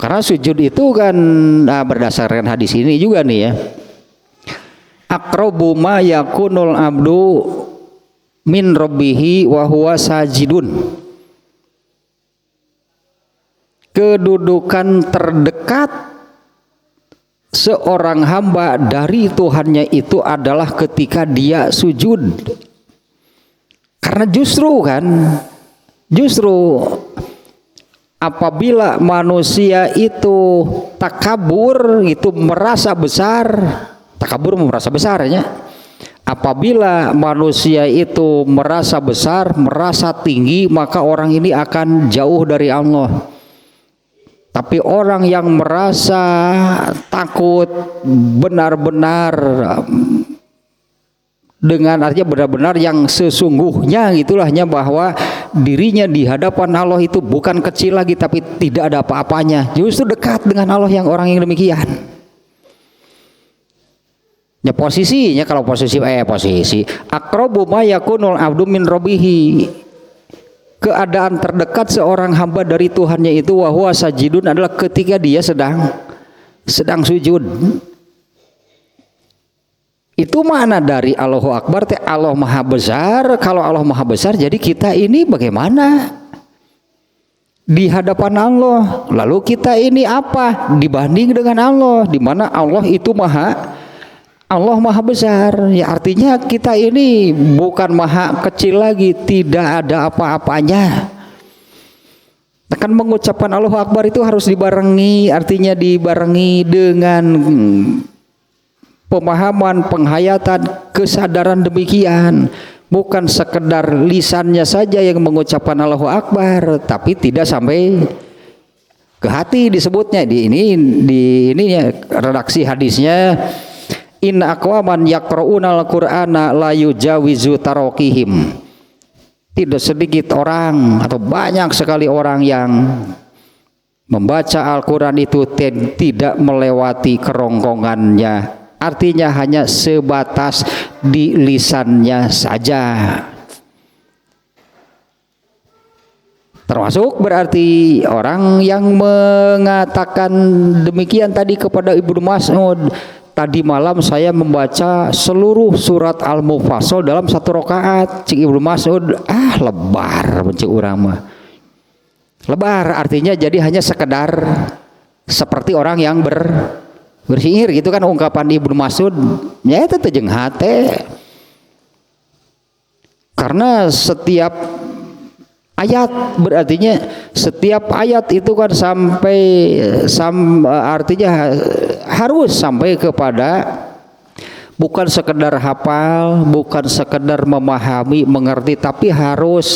A: Karena sujud itu kan berdasarkan hadis ini juga nih ya. Aqrabu ma yakunul abdu min rabbihi wa huwa sajidun. Kedudukan terdekat seorang hamba dari Tuhannya itu adalah ketika dia sujud. Karena justru apabila manusia itu takabur, itu merasa besar, takabur merasa besarnya. Apabila manusia itu merasa besar, merasa tinggi, maka orang ini akan jauh dari Allah. Tapi orang yang merasa takut benar-benar dengan artinya benar-benar yang sesungguhnya gitulahnya, bahwa dirinya di hadapan Allah itu bukan kecil lagi tapi tidak ada apa-apanya, justru dekat dengan Allah yang orang yang demikian. Ya posisinya kalau posisi aqrabu ma yakunul abdu min rabbihi, keadaan terdekat seorang hamba dari Tuhannya itu wa huwa sajidun adalah ketika dia sedang sujud. Itu makna dari Allahu Akbar teh Allah Maha Besar. Kalau Allah Maha Besar, jadi kita ini bagaimana di hadapan Allah? Lalu kita ini apa dibanding dengan Allah? Di mana Allah itu Allah Maha Besar. Ya artinya kita ini bukan maha kecil lagi, tidak ada apa-apanya. Kan mengucapkan Allahu Akbar itu harus dibarengi, artinya dibarengi dengan pemahaman, penghayatan, kesadaran demikian. Bukan sekedar lisannya saja yang mengucapkan Allahu Akbar, tapi tidak sampai ke hati disebutnya. Di ini ya, redaksi hadisnya, inna aqwaman yaqra'unal qur'ana la yujawizu taraqihim. Tidak sedikit orang atau banyak sekali orang yang membaca Al-Quran itu tidak melewati kerongkongannya. Artinya hanya sebatas di lisannya saja. Termasuk berarti orang yang mengatakan demikian tadi kepada Ibnu Mas'ud, tadi malam saya membaca seluruh surat Al-Mufassal dalam satu rakaat. Cik Ibnu Mas'ud, lebar mencik urang mah. Lebar artinya jadi hanya sekedar seperti orang yang bersihir gitu kan, ungkapan Ibnu Mas'ud ya itu tejeng hate. Karena setiap ayat berartinya setiap ayat itu kan artinya harus sampai kepada bukan sekedar hafal, bukan sekedar memahami, mengerti, tapi harus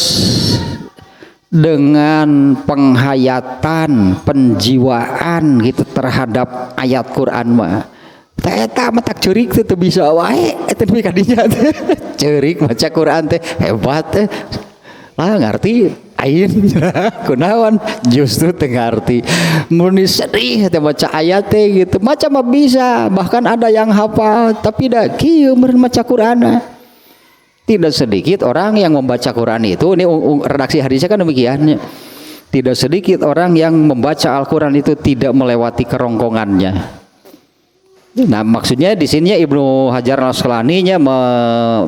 A: dengan penghayatan, penjiwaan gitu terhadap ayat Quran mah. Eta mah tak ceurik teh bisa wae eta demi kadinya teh. Ceurik maca Quran teh hebat teh. Lah ngarti ain kunaon justru teu ngarti. Mun sedih teh maca ayat teh gitu. Maca mah bisa, bahkan ada yang hafal tapi da kieu meureun maca Qur'ana. Tidak sedikit orang yang membaca Quran itu, ini redaksi hadisnya kan demikian. Tidak sedikit orang yang membaca Al-Quran itu tidak melewati kerongkongannya. Nah maksudnya di sini Ibnu Hajar Al-Asqalani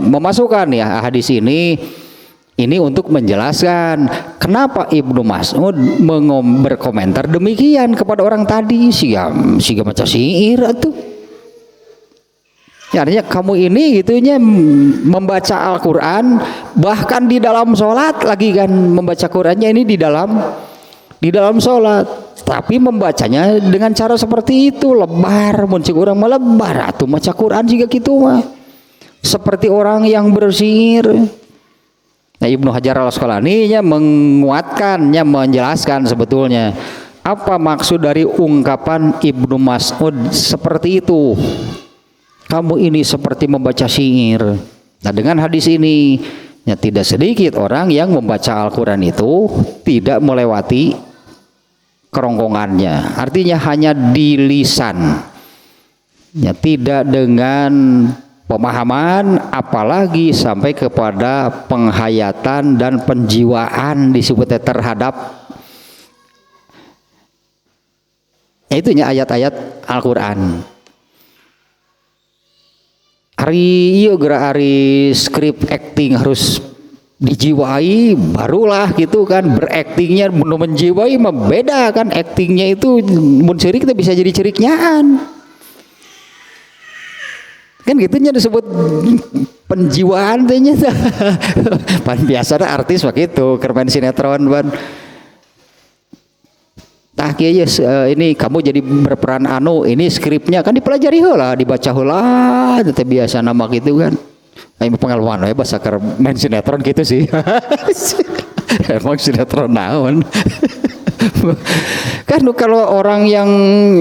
A: memasukkan ya hadis ini untuk menjelaskan kenapa Ibnu Mas'ud berkomentar demikian kepada orang tadi siga maca syair atuh. Ya, artinya kamu ini gitunya membaca Al-Quran bahkan di dalam sholat lagi kan, membaca Qurannya ini di dalam sholat, tapi membacanya dengan cara seperti itu lebar, muncul orang melebar atau baca Quran juga gitu mah seperti orang yang bersihir. Nah, Ibnu Hajar Al-Asqalani nya menguatkannya, menjelaskan sebetulnya apa maksud dari ungkapan Ibnu Mas'ud seperti itu. Kamu ini seperti membaca syair. Nah, dengan hadis ini ya, tidak sedikit orang yang membaca Al-Quran itu tidak melewati kerongkongannya. Artinya hanya di lisan. Ya, tidak dengan pemahaman, apalagi sampai kepada penghayatan dan penjiwaan disebutnya terhadap itunya ayat-ayat Al-Quran. Hari skrip acting harus dijiwai, barulah gitu kan beraktingnya menjiwai, membeda kan actingnya itu mun cirik kita bisa jadi ciriknyaan. Kan gitunya disebut penjiwaan ternyata. Pan biasa artis begitu, kermain sinetron ban. Tah kieu ini kamu jadi berperan ini skripnya kan dipelajari heula, dibaca heula, teh biasa nama gitu kan. Aing pengalaman we basa keur main sinetron gitu sih. Emang sinetron naon. Kan kalau orang yang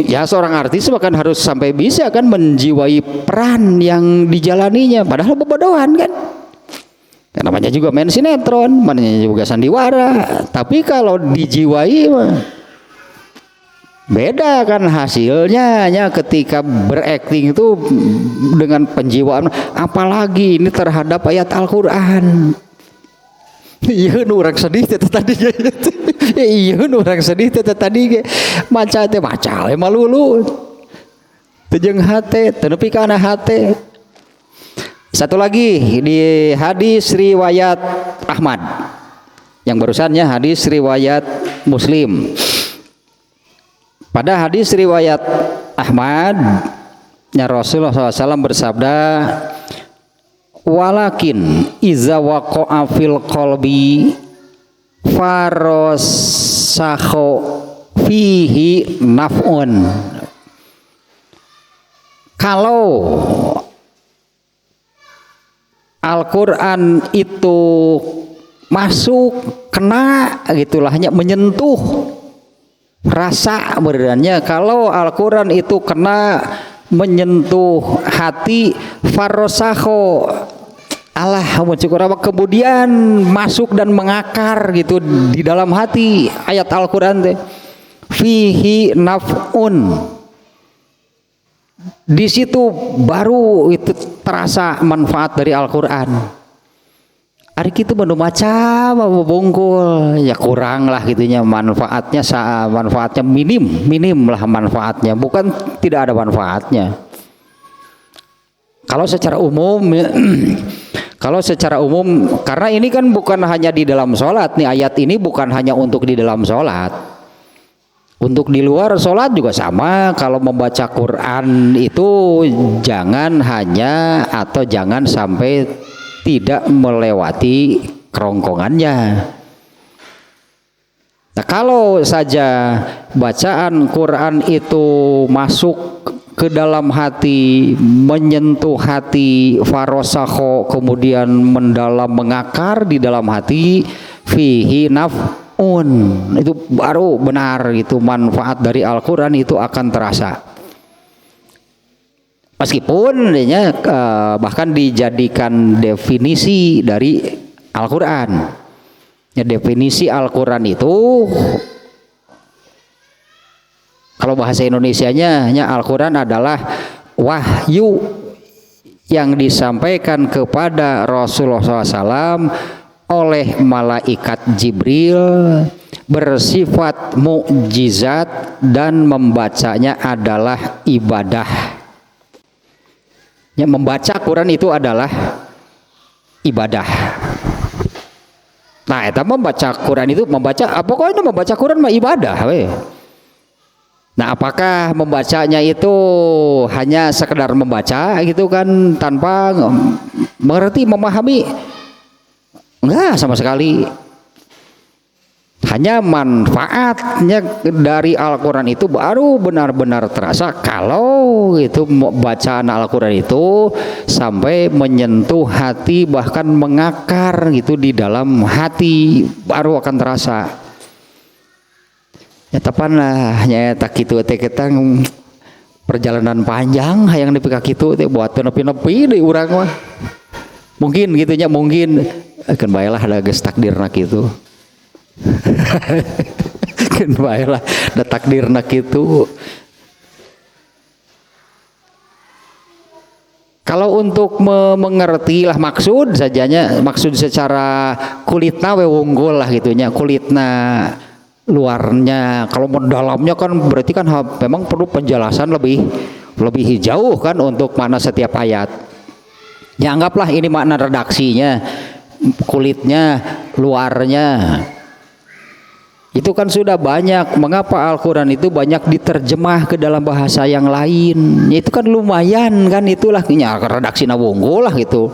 A: ya seorang artis bahkan harus sampai bisa kan menjiwai peran yang dijalaninya, padahal bobodohan kan. Ya, namanya juga main sinetron, namanya juga sandiwara, tapi kalau dijiwai beda kan hasilnya ya, ketika berakting itu dengan penjiwaan, apalagi ini terhadap ayat Al-Quran. Iya orang sedih teh tadi. Iya orang sedih teh tadi maca teh maca malulu. Teu jeung hate, teu nepi ka hate. Satu lagi di hadis riwayat Ahmad. Yang barusannya hadis riwayat Muslim. Pada hadis riwayat Ahmad, ya Rasulullah SAW bersabda, walakin iza waqa'a fil qalbi farosakho fihi naf'un. Kalau Al-Quran itu masuk, kena gitulah, hanya menyentuh rasa berannya. Kalau Al-Quran itu kena menyentuh hati, farosakho Allah kemudian masuk dan mengakar gitu di dalam hati ayat Al-Quran teh, fihi naf'un, di situ baru itu terasa manfaat dari Al-Quran. Hari itu baru maca bungkul ya kurang lah gitunya manfaatnya, manfaatnya minim lah manfaatnya, bukan tidak ada manfaatnya. Kalau secara umum karena ini kan bukan hanya di dalam sholat nih, ayat ini bukan hanya untuk di dalam sholat, untuk di luar sholat juga sama. Kalau membaca Quran itu jangan hanya atau jangan sampai tidak melewati kerongkongannya. Nah, kalau saja bacaan Quran itu masuk ke dalam hati, menyentuh hati, farosakho, kemudian mendalam, mengakar di dalam hati, fihi naf'un, itu baru benar gitu, manfaat dari Al-Quran itu akan terasa. Meskipun bahkan dijadikan definisi dari Al-Quran. Ya, definisi Al-Quran itu kalau bahasa Indonesianya Al-Quran adalah wahyu yang disampaikan kepada Rasulullah SAW oleh malaikat Jibril, bersifat mukjizat dan membacanya adalah ibadah. Yang membaca Quran itu adalah ibadah. Nah, itu membaca Quran itu pokoknya membaca Quran mah ibadah we. Nah, apakah membacanya itu hanya sekedar membaca gitu kan tanpa mengerti, memahami? Enggak sama sekali. Hanya manfaatnya dari Al-Quran itu baru benar-benar terasa kalau itu bacaan Al-Quran itu sampai menyentuh hati, bahkan mengakar gitu di dalam hati, baru akan terasa. Ya tepan lah, nyata gitu teh kita perjalanan panjang yang dipikak itu teh buat nepi-nepi di urang mah. Mungkin gitunya, mungkin akan baiklah ada geus takdirna kitu. Kan baiklah da takdirna kitu. Kalau untuk mengerti lah maksud sajanya, maksud secara kulitna we unggul lah gitunya, kulitna luarnya. Kalau mendalamnya kan berarti kan memang perlu penjelasan lebih jauh kan untuk makna setiap ayat. Ya anggaplah ini makna redaksinya, kulitnya, luarnya. Itu kan sudah banyak. Mengapa Al-Quran itu banyak diterjemah ke dalam bahasa yang lain? Ya, itu kan lumayan kan, itulah ya, redaksi nawunggu lah gitu.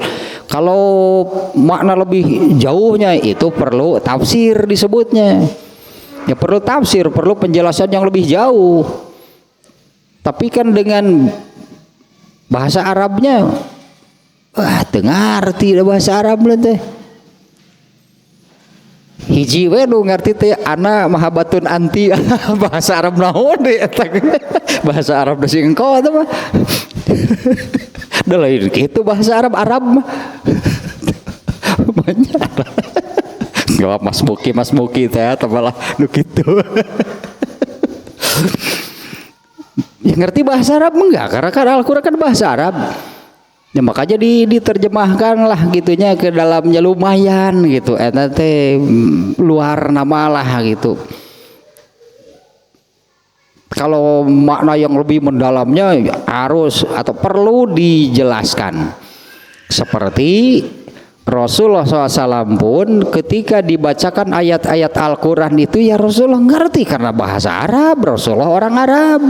A: Kalau makna lebih jauhnya itu perlu tafsir disebutnya. Ya perlu tafsir, perlu penjelasan yang lebih jauh. Tapi kan dengan bahasa Arabnya, wah ngerti bahasa Arab lah teh. Hiji we nu ngerti teh ana mahabatun anti bahasa Arab naon deh bahasa Arab da sing engko teh mah. Da lain kitu bahasa Arab mah. Banyak. Gak Mas Muki teh malah nu kitu. Ya ngerti bahasa Arab enggak? Karena kan Al-Qur'an kan bahasa Arab. Ya makanya diterjemahkan lah gitunya ke dalamnya lumayan gitu. Eta teh luar nama lah gitu. Kalau makna yang lebih mendalamnya harus atau perlu dijelaskan. Seperti Rasulullah SAW pun ketika dibacakan ayat-ayat Al-Quran itu ya Rasulullah ngerti karena bahasa Arab, Rasulullah orang Arab.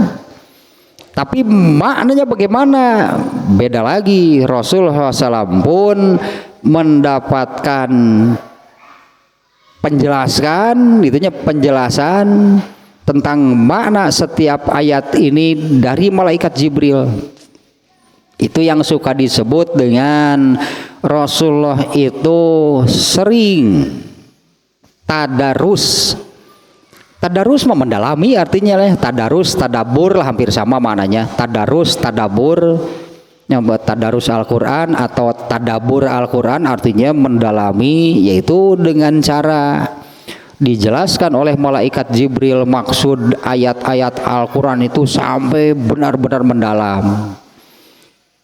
A: Tapi maknanya bagaimana? Beda lagi. Rasulullah SAW pun mendapatkan penjelasan tentang makna setiap ayat ini dari malaikat Jibril. Itu yang suka disebut dengan Rasulullah itu sering tadarus. Tadarus mah mendalami artinya lah, tadarus, tadabur lah hampir sama maknanya. Tadarus, tadabur, yang tadarus Al-Quran atau tadabur Al-Quran artinya mendalami, yaitu dengan cara dijelaskan oleh malaikat Jibril maksud ayat-ayat Al-Quran itu sampai benar-benar mendalam.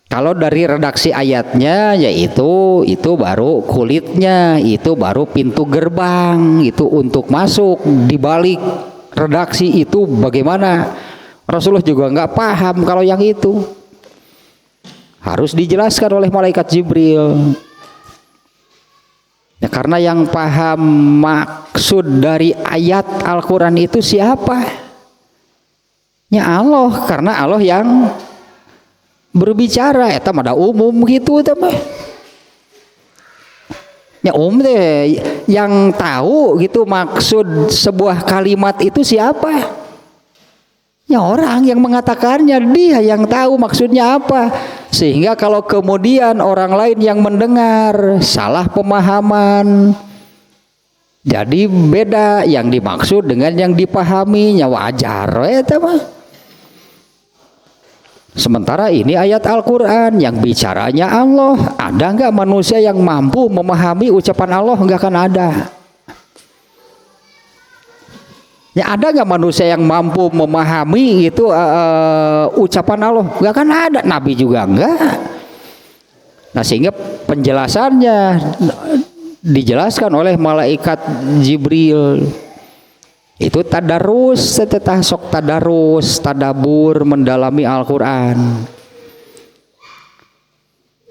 A: Kalau dari redaksi ayatnya yaitu itu baru kulitnya, itu baru pintu gerbang itu untuk masuk. Di balik redaksi itu bagaimana? Rasulullah juga nggak paham kalau yang itu. Harus dijelaskan oleh malaikat Jibril. Ya, karena yang paham maksud dari ayat Al-Quran itu siapa? Ya Allah, karena Allah yang berbicara. Eta mah umum gitu mah. Ya deh yang tahu gitu maksud sebuah kalimat itu siapa? Ya orang yang mengatakannya, dia yang tahu maksudnya apa. Sehingga kalau kemudian orang lain yang mendengar salah pemahaman, jadi beda yang dimaksud dengan yang dipahaminya, wajar eta mah. Sementara ini ayat Al-Quran yang bicaranya Allah. Ada nggak manusia yang mampu memahami ucapan Allah? Nggak akan ada. Ya ada nggak manusia yang mampu memahami itu ucapan Allah? Nggak akan ada. Nabi juga nggak. Nah sehingga penjelasannya dijelaskan oleh malaikat Jibril. Itu tadarus, tetah sok tadarus, tadabur, mendalami Al-Quran.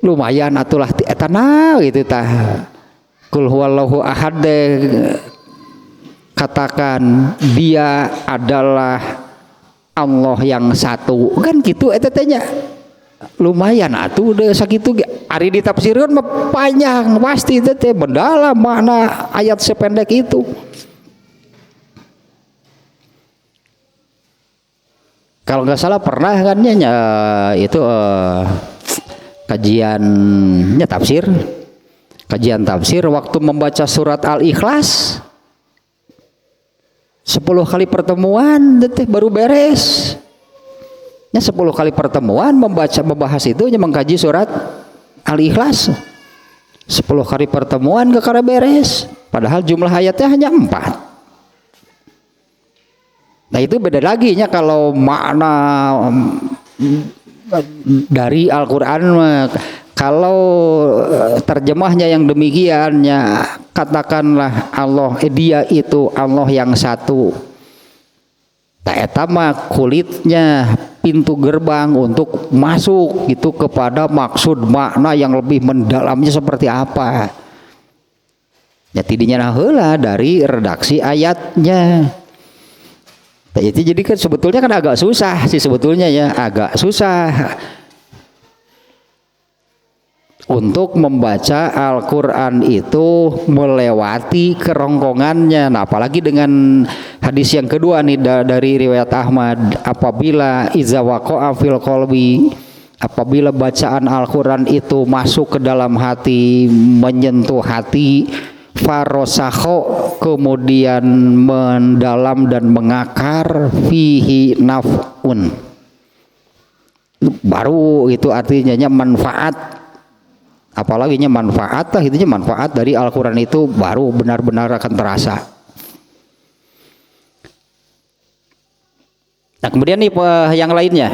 A: Lumayan atulah etana gitu tah. Qul huwallahu ahad, katakan dia adalah Allah yang satu. Kan gitu eta teh nya. Lumayan atuh deh sakitu ari ditafsirkeun mah panjang pasti teh mendalam makna ayat sependek itu. Kalau nggak salah pernah kan itu kajiannya tafsir, kajian tafsir waktu membaca surat Al-Ikhlas 10 kali pertemuan detik baru beres. 10 kali pertemuan membahas itu mengkaji surat Al-Ikhlas 10 kali pertemuan gak kada beres, padahal jumlah ayatnya hanya 4. Nah itu beda lagi nya kalau makna dari Al-Quran. Kalau terjemahnya yang demikian ya katakanlah Allah dia itu Allah yang satu. Tak etama kulitnya pintu gerbang untuk masuk itu kepada maksud makna yang lebih mendalamnya seperti apa. Ya tidinya nah heula dari redaksi ayatnya. Nah, itu jadi kan sebetulnya kan agak susah sih sebetulnya ya, agak susah untuk membaca Al-Quran itu melewati kerongkongannya. Nah apalagi dengan hadis yang kedua nih dari riwayat Ahmad, apabila iza waqa'a fil qalbi, apabila bacaan Al-Quran itu masuk ke dalam hati, menyentuh hati, farosakho kemudian mendalam dan mengakar, fihi naf'un, baru itu artinya manfaat. Apalagi manfaat lah, itu manfaat dari Al-Quran itu baru benar-benar akan terasa. Nah kemudian nih yang lainnya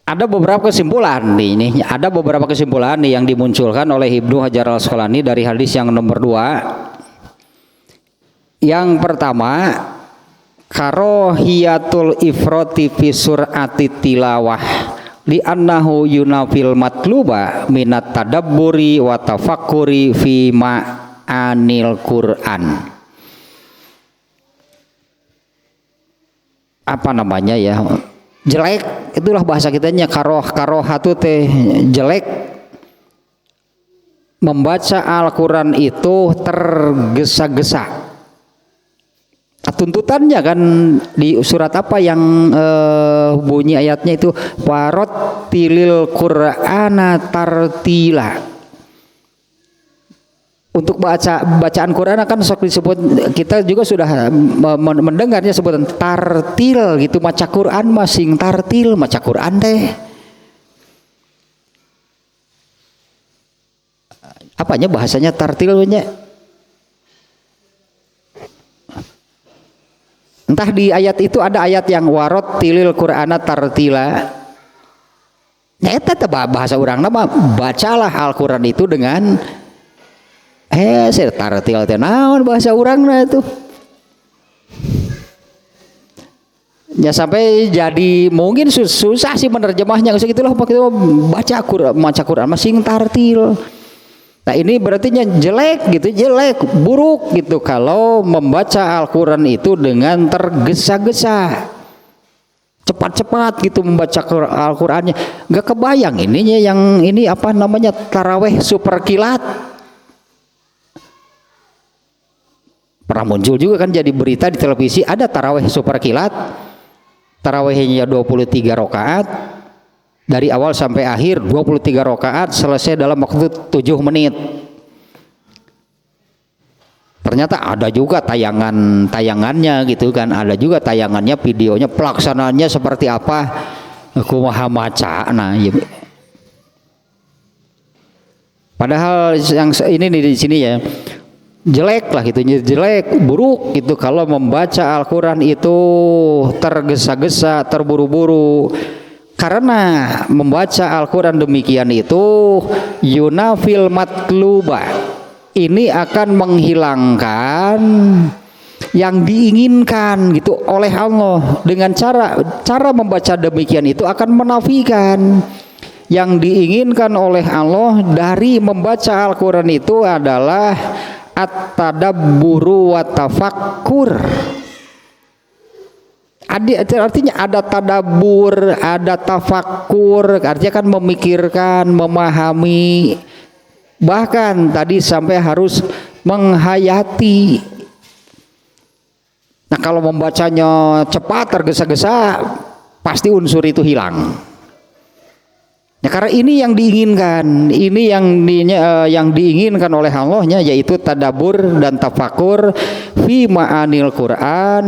A: ada beberapa kesimpulan nih, ada beberapa kesimpulan nih yang dimunculkan oleh Ibnu Hajar Al-Asqalani dari hadis yang nomor 2. Yang pertama, karohiyatul ifroti fi sur'ati tilawah li annahu yunafil matluba minat tadabburi wa tafakkuri fi ma'anil Qur'an. Apa namanya ya? Jelek, itulah bahasa kitanya karohatu teh jelek. Membaca Al-Quran itu tergesa-gesa. Tuntutannya kan di surat apa yang bunyi ayatnya itu warattilil Qur'ana tartila. Untuk bacaan Quran kan sok disebut, kita juga sudah mendengarnya sebutan tartil gitu, maca Quran masing tartil, maca Quran teh apanya bahasanya tartilnya. Entah di ayat itu ada ayat yang warattilil Qur'ana tartila. Eta bahasa urang nama bacalah Al-Quran itu dengan tartil teh naon bahasa urangna itu. Ya sampai jadi mungkin susah sih menerjemahnya gitulah pakai baca Quran masing tartil. Nah ini berarti jelek gitu, jelek, buruk gitu kalau membaca Al-Quran itu dengan tergesa-gesa, cepat-cepat gitu membaca Al-Qurannya. Gak kebayang ininya yang ini apa namanya taraweh super kilat. Pernah muncul juga kan jadi berita di televisi, ada taraweh super kilat, tarawehnya 23 rakaat dari awal sampai akhir, 23 rakaat selesai dalam waktu 7 menit. Ternyata ada juga tayangannya gitu kan, ada juga tayangannya, videonya, pelaksanaannya seperti apa, kumaha maca. Nah ya. Padahal yang ini nih di sini ya jelek lah gitu, jelek, buruk gitu kalau membaca Al-Quran itu tergesa-gesa, terburu-buru. Karena membaca Al-Quran demikian itu yunafil matluba, ini akan menghilangkan yang diinginkan gitu oleh Allah. Dengan cara membaca demikian itu akan menafikan yang diinginkan oleh Allah dari membaca Al-Quran itu adalah at-tadabburu wa tafakkur. Artinya ada tadabbur, ada tafakkur, artinya kan memikirkan, memahami, bahkan tadi sampai harus menghayati. Nah Nah kalau membacanya cepat tergesa-gesa pasti unsur itu hilang. Nah, karena ini yang diinginkan, ini yang diinginkan oleh Allahnya, yaitu tadabbur dan tafakur fi ma'anil Quran,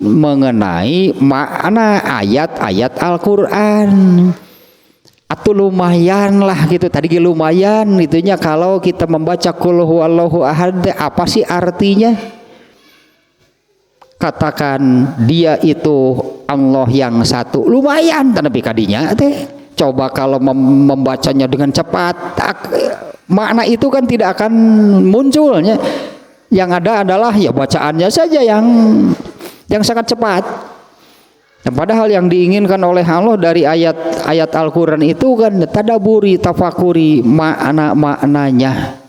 A: mengenai makna ayat-ayat Al-Quran. Atau lumayan lah gitu, tadi lumayan itunya kalau kita membaca qul huwallahu ahad, apa sih artinya? Katakan dia itu Allah yang satu, lumayan tapi kadinya teh. Coba kalau membacanya dengan cepat, makna itu kan tidak akan munculnya. Yang ada adalah ya bacaannya saja yang sangat cepat. Dan padahal yang diinginkan oleh Allah dari ayat-ayat Al-Quran itu kan tadaburi, tafakuri makna-maknanya.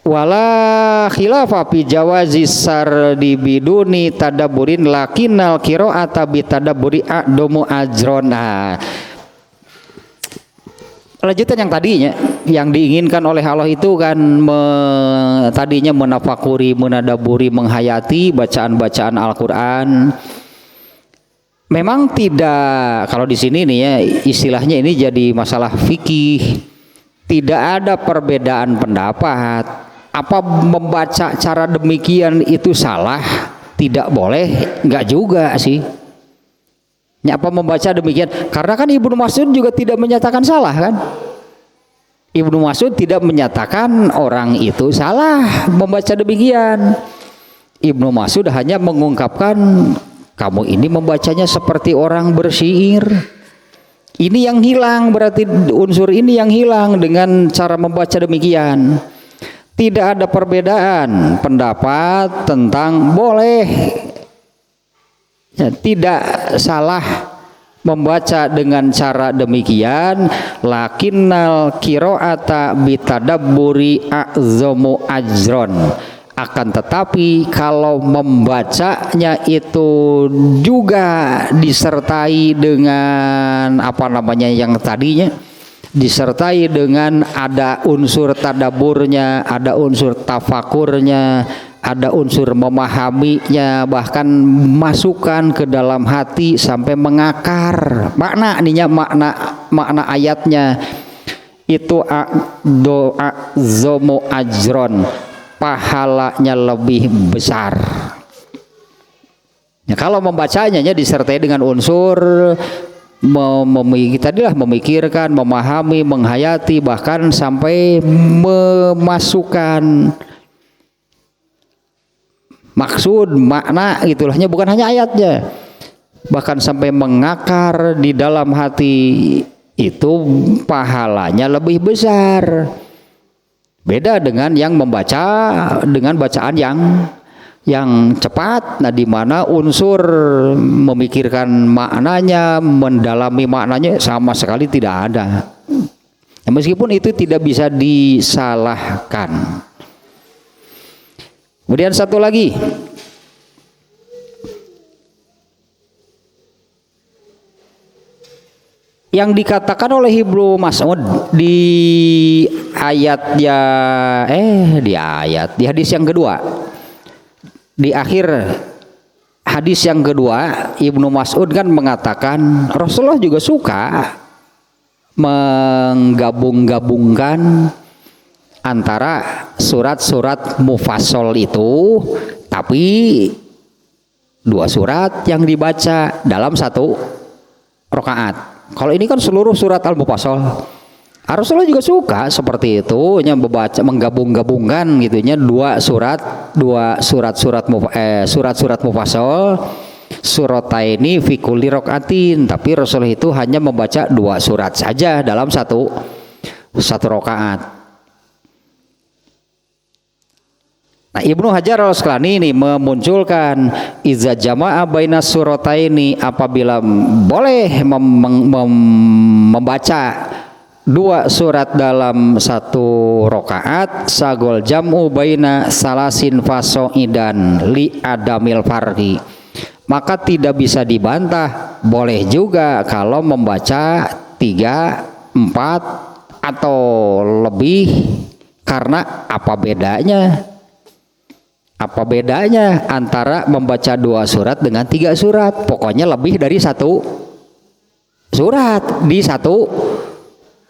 A: Wala khilafa fi jawazi sardi biduni tadabburin lakinnal qira'ata bi tadabburi a'damu ajrona. Lanjutan yang tadinya, yang diinginkan oleh Allah itu kan tadinya menafakuri, menadaburi, menghayati bacaan-bacaan Al-Quran. Memang tidak, kalau di sini nih ya istilahnya ini jadi masalah fikih, tidak ada perbedaan pendapat. Apa membaca cara demikian itu salah? Tidak boleh, enggak juga sih. Apa membaca demikian? Karena kan Ibnu Mas'ud juga tidak menyatakan salah kan? Ibnu Mas'ud tidak menyatakan orang itu salah membaca demikian. Ibnu Mas'ud hanya mengungkapkan kamu ini membacanya seperti orang bersyair. Ini yang hilang, berarti unsur ini yang hilang dengan cara membaca demikian. Tidak ada perbedaan pendapat tentang boleh, ya, tidak salah membaca dengan cara demikian. Lakinnal qira'ata bitadabburi a'zamu ajron. Akan tetapi kalau membacanya itu juga disertai dengan apa namanya yang tadinya, disertai dengan ada unsur tadaburnya, ada unsur tafakurnya, ada unsur memahaminya, bahkan masukkan ke dalam hati sampai mengakar. Makna ininya, makna ayatnya itu doa zomo ajron, pahalanya lebih besar. Ya, kalau membacanya disertai dengan unsur memikirkan, memahami, menghayati, bahkan sampai memasukkan maksud, makna itulahnya, bukan hanya ayatnya, bahkan sampai mengakar di dalam hati, itu pahalanya lebih besar. Beda dengan yang membaca dengan bacaan yang cepat, nah di mana unsur memikirkan maknanya, mendalami maknanya sama sekali tidak ada. Nah, meskipun itu tidak bisa disalahkan. Kemudian satu lagi, yang dikatakan oleh Ibnu Mas'ud di di hadis yang kedua. Di akhir hadis yang kedua, Ibnu Mas'ud kan mengatakan Rasulullah juga suka menggabung-gabungkan antara surat-surat mufassal itu, tapi dua surat yang dibaca dalam satu rakaat. Kalau ini kan seluruh surat al-mufassal. Rasulullah juga suka seperti itu, membaca, menggabung-gabungkan gitunya surat-surat mufassal, surataini fi kulli rakaatin, tapi Rasulullah itu hanya membaca dua surat saja dalam satu rakaat. Nah, Ibnu Hajar al-Asqalani ini memunculkan iza jama'a baina surataini, apabila boleh membaca dua surat dalam satu rakaat, sagol jam'u baina salasin fasoidan li adamil farqi, maka tidak bisa dibantah, boleh juga kalau membaca 3, 4 atau lebih Karena apa bedanya? Apa bedanya antara membaca 2 surat dengan 3 surat? Pokoknya lebih dari 1 surat di 1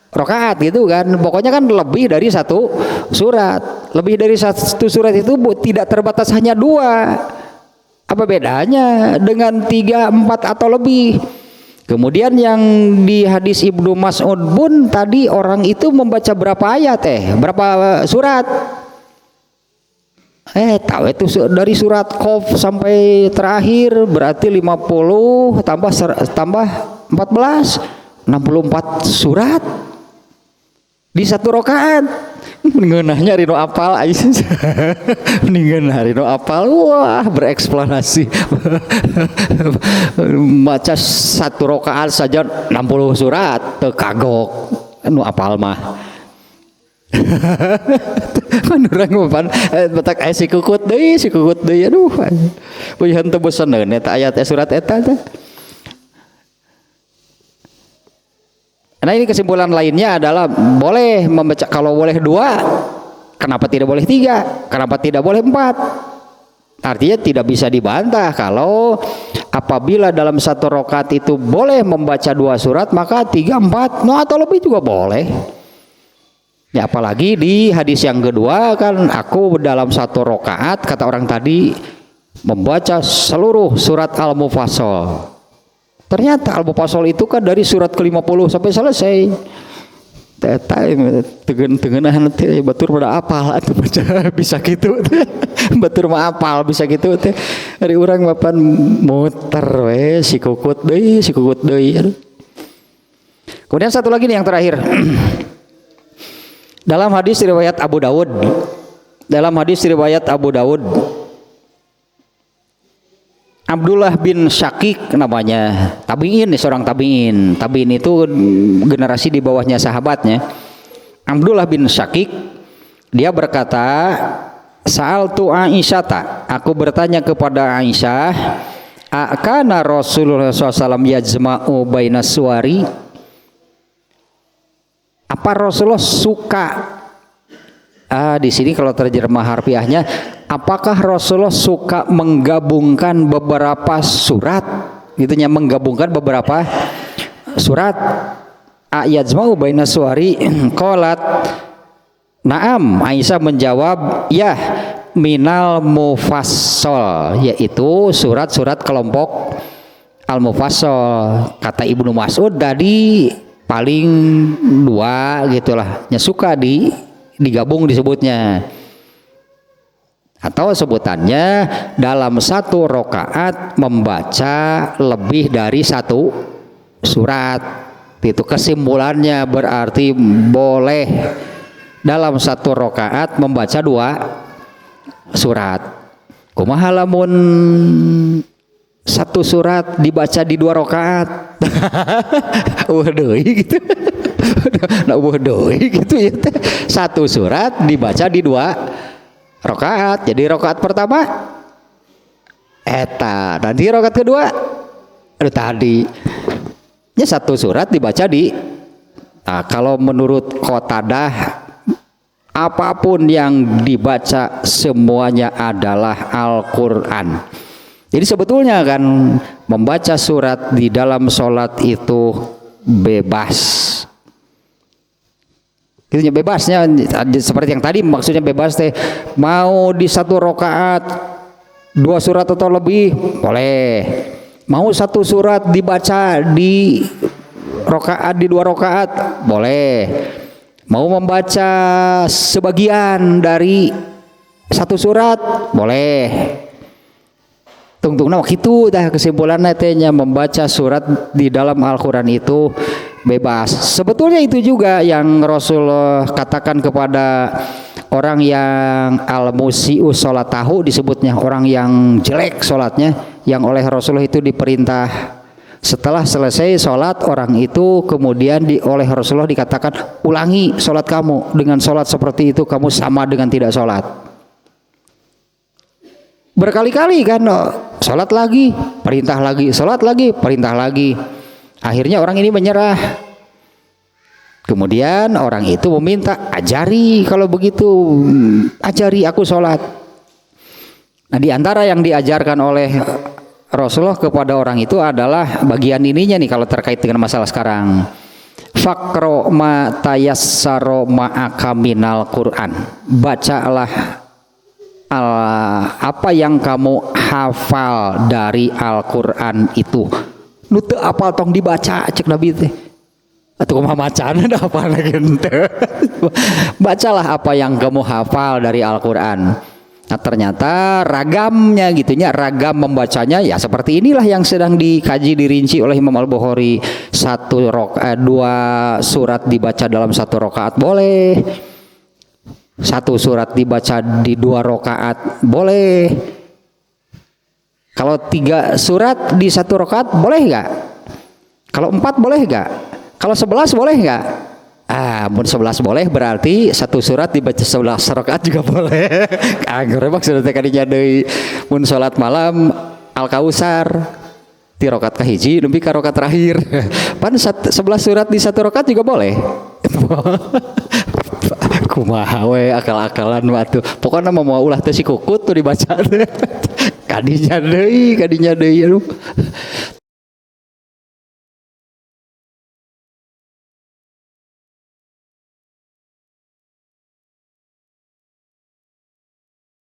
A: rakaat gitu kan. Pokoknya kan lebih dari 1 surat. Lebih dari 1 surat itu tidak terbatas hanya 2. Apa bedanya dengan 3, 4 atau lebih? Kemudian yang di hadis Ibnu Mas'ud pun tadi orang itu membaca berapa ayat berapa surat? Tahu itu dari surat Qaf sampai terakhir berarti 50 tambah 14 64 surat di 1 rakaat. Ngeunahnya rino apal aja. Ngeunah rino apal. Wah, bereksplanasi. Baca 1 rakaat saja 60 surat, teu kagok. Anu apal mah. Manurang mapan batak si kukut deui aduh peuyeun teu boseneun eta ayat surat eta teh. Nah ini kesimpulan lainnya adalah boleh membaca, kalau boleh 2 kenapa tidak boleh 3, kenapa tidak boleh 4? Artinya tidak bisa dibantah kalau apabila dalam 1 rakaat itu boleh membaca 2 surat maka 3, 4 atau lebih juga boleh. Ya apalagi di hadis yang kedua kan aku dalam 1 rakaat kata orang tadi membaca seluruh surat Al-Mufassal. Ternyata Al-Mufassal itu kan dari surat ke-50 sampai selesai. Tengenahan teh batur pada apal atuh baca bisa gitu teh. Batur mah apal bisa gitu teh. Ari urang mapan muter we si kukut deui. Kemudian satu lagi nih yang terakhir. Dalam hadis riwayat Abu Dawud, Abdullah bin Syakik namanya, tabi'in, seorang tabi'in. Tabi'in itu generasi di bawahnya sahabatnya. Abdullah bin Syakik dia berkata, Sa'altu Aisyata, aku bertanya kepada Aisyah, akana Rasulullah SAW yajma'u bainas suwari, apa Rasulullah suka di sini kalau terjemah harfiahnya, apakah Rasulullah suka menggabungkan beberapa surat, gitunya, menggabungkan beberapa surat. Ayajma'u bainas suwari qalat na'am. Aisyah menjawab, ya, minal mufassal, yaitu surat-surat kelompok al-mufassal. Kata Ibnu Mas'ud tadi paling 2 gitulah, suka digabung disebutnya, atau sebutannya dalam 1 rakaat membaca lebih dari 1 surat. Itu kesimpulannya berarti boleh dalam 1 rakaat membaca 2 surat. Kumaha lamun 1 surat dibaca di 2 rakaat? Waduh gitu. Nah waduh gitu ya. 1 surat dibaca di 2 rakaat. Jadi rakaat pertama eta, nanti rakaat kedua tadi. Ya 1 surat dibaca di. Nah, kalau menurut Qatadah apapun yang dibaca semuanya adalah Al-Qur'an. Jadi sebetulnya kan membaca surat di dalam sholat itu bebas. Itunya bebasnya seperti yang tadi maksudnya bebas teh. Mau di 1 rakaat 2 surat atau lebih boleh. Mau 1 surat dibaca di 2 rakaat boleh. Mau membaca sebagian dari 1 surat boleh. Tungtungna gitu dah kesimpulannya tehnya, membaca surat di dalam Al-Quran itu bebas. Sebetulnya itu juga yang Rasulullah katakan kepada orang yang al-musi'u sholatahu, disebutnya orang yang jelek sholatnya, yang oleh Rasulullah itu diperintah setelah selesai sholat orang itu kemudian oleh Rasulullah dikatakan ulangi sholat kamu, dengan sholat seperti itu kamu sama dengan tidak sholat. Berkali-kali kan sholat lagi, perintah lagi, sholat lagi, perintah lagi. Akhirnya orang ini menyerah. Kemudian orang itu meminta, ajari kalau begitu, ajari aku sholat. Nah, di antara yang diajarkan oleh Rasulullah kepada orang itu adalah bagian ininya nih kalau terkait dengan masalah sekarang. Faqra ma tayassara ma'aka minal Qur'an. Bacalah apa yang kamu hafal dari Al-Qur'an itu. Nu teu apal tong dibaca cek Nabi teh. Atuh kumaha macana da apal henteu. Bacalah apa yang kamu hafal dari Al-Qur'an. Nah, ternyata ragamnya gitunya, ragam membacanya ya seperti inilah yang sedang dikaji dirinci oleh Imam Al-Bukhari. 2 surat dibaca dalam 1 rakaat boleh. 1 surat dibaca di 2 rakaat boleh. Kalau 3 surat di 1 rakaat boleh nggak? Kalau 4 boleh nggak? Kalau 11 boleh nggak? Mun 11 boleh berarti 1 surat dibaca 11 rakaat juga boleh. Anggur maksudnya kadinya deui mun salat malam Al-Kausar di rakaat kahiji nepi ka rakaat terakhir. Pan 11 surat di 1 rakaat juga boleh. Kumaha we akal-akalan mah tuh. Pokona mau ulah teh si kukut tuh dibaca teh. Kadinya deui aduh.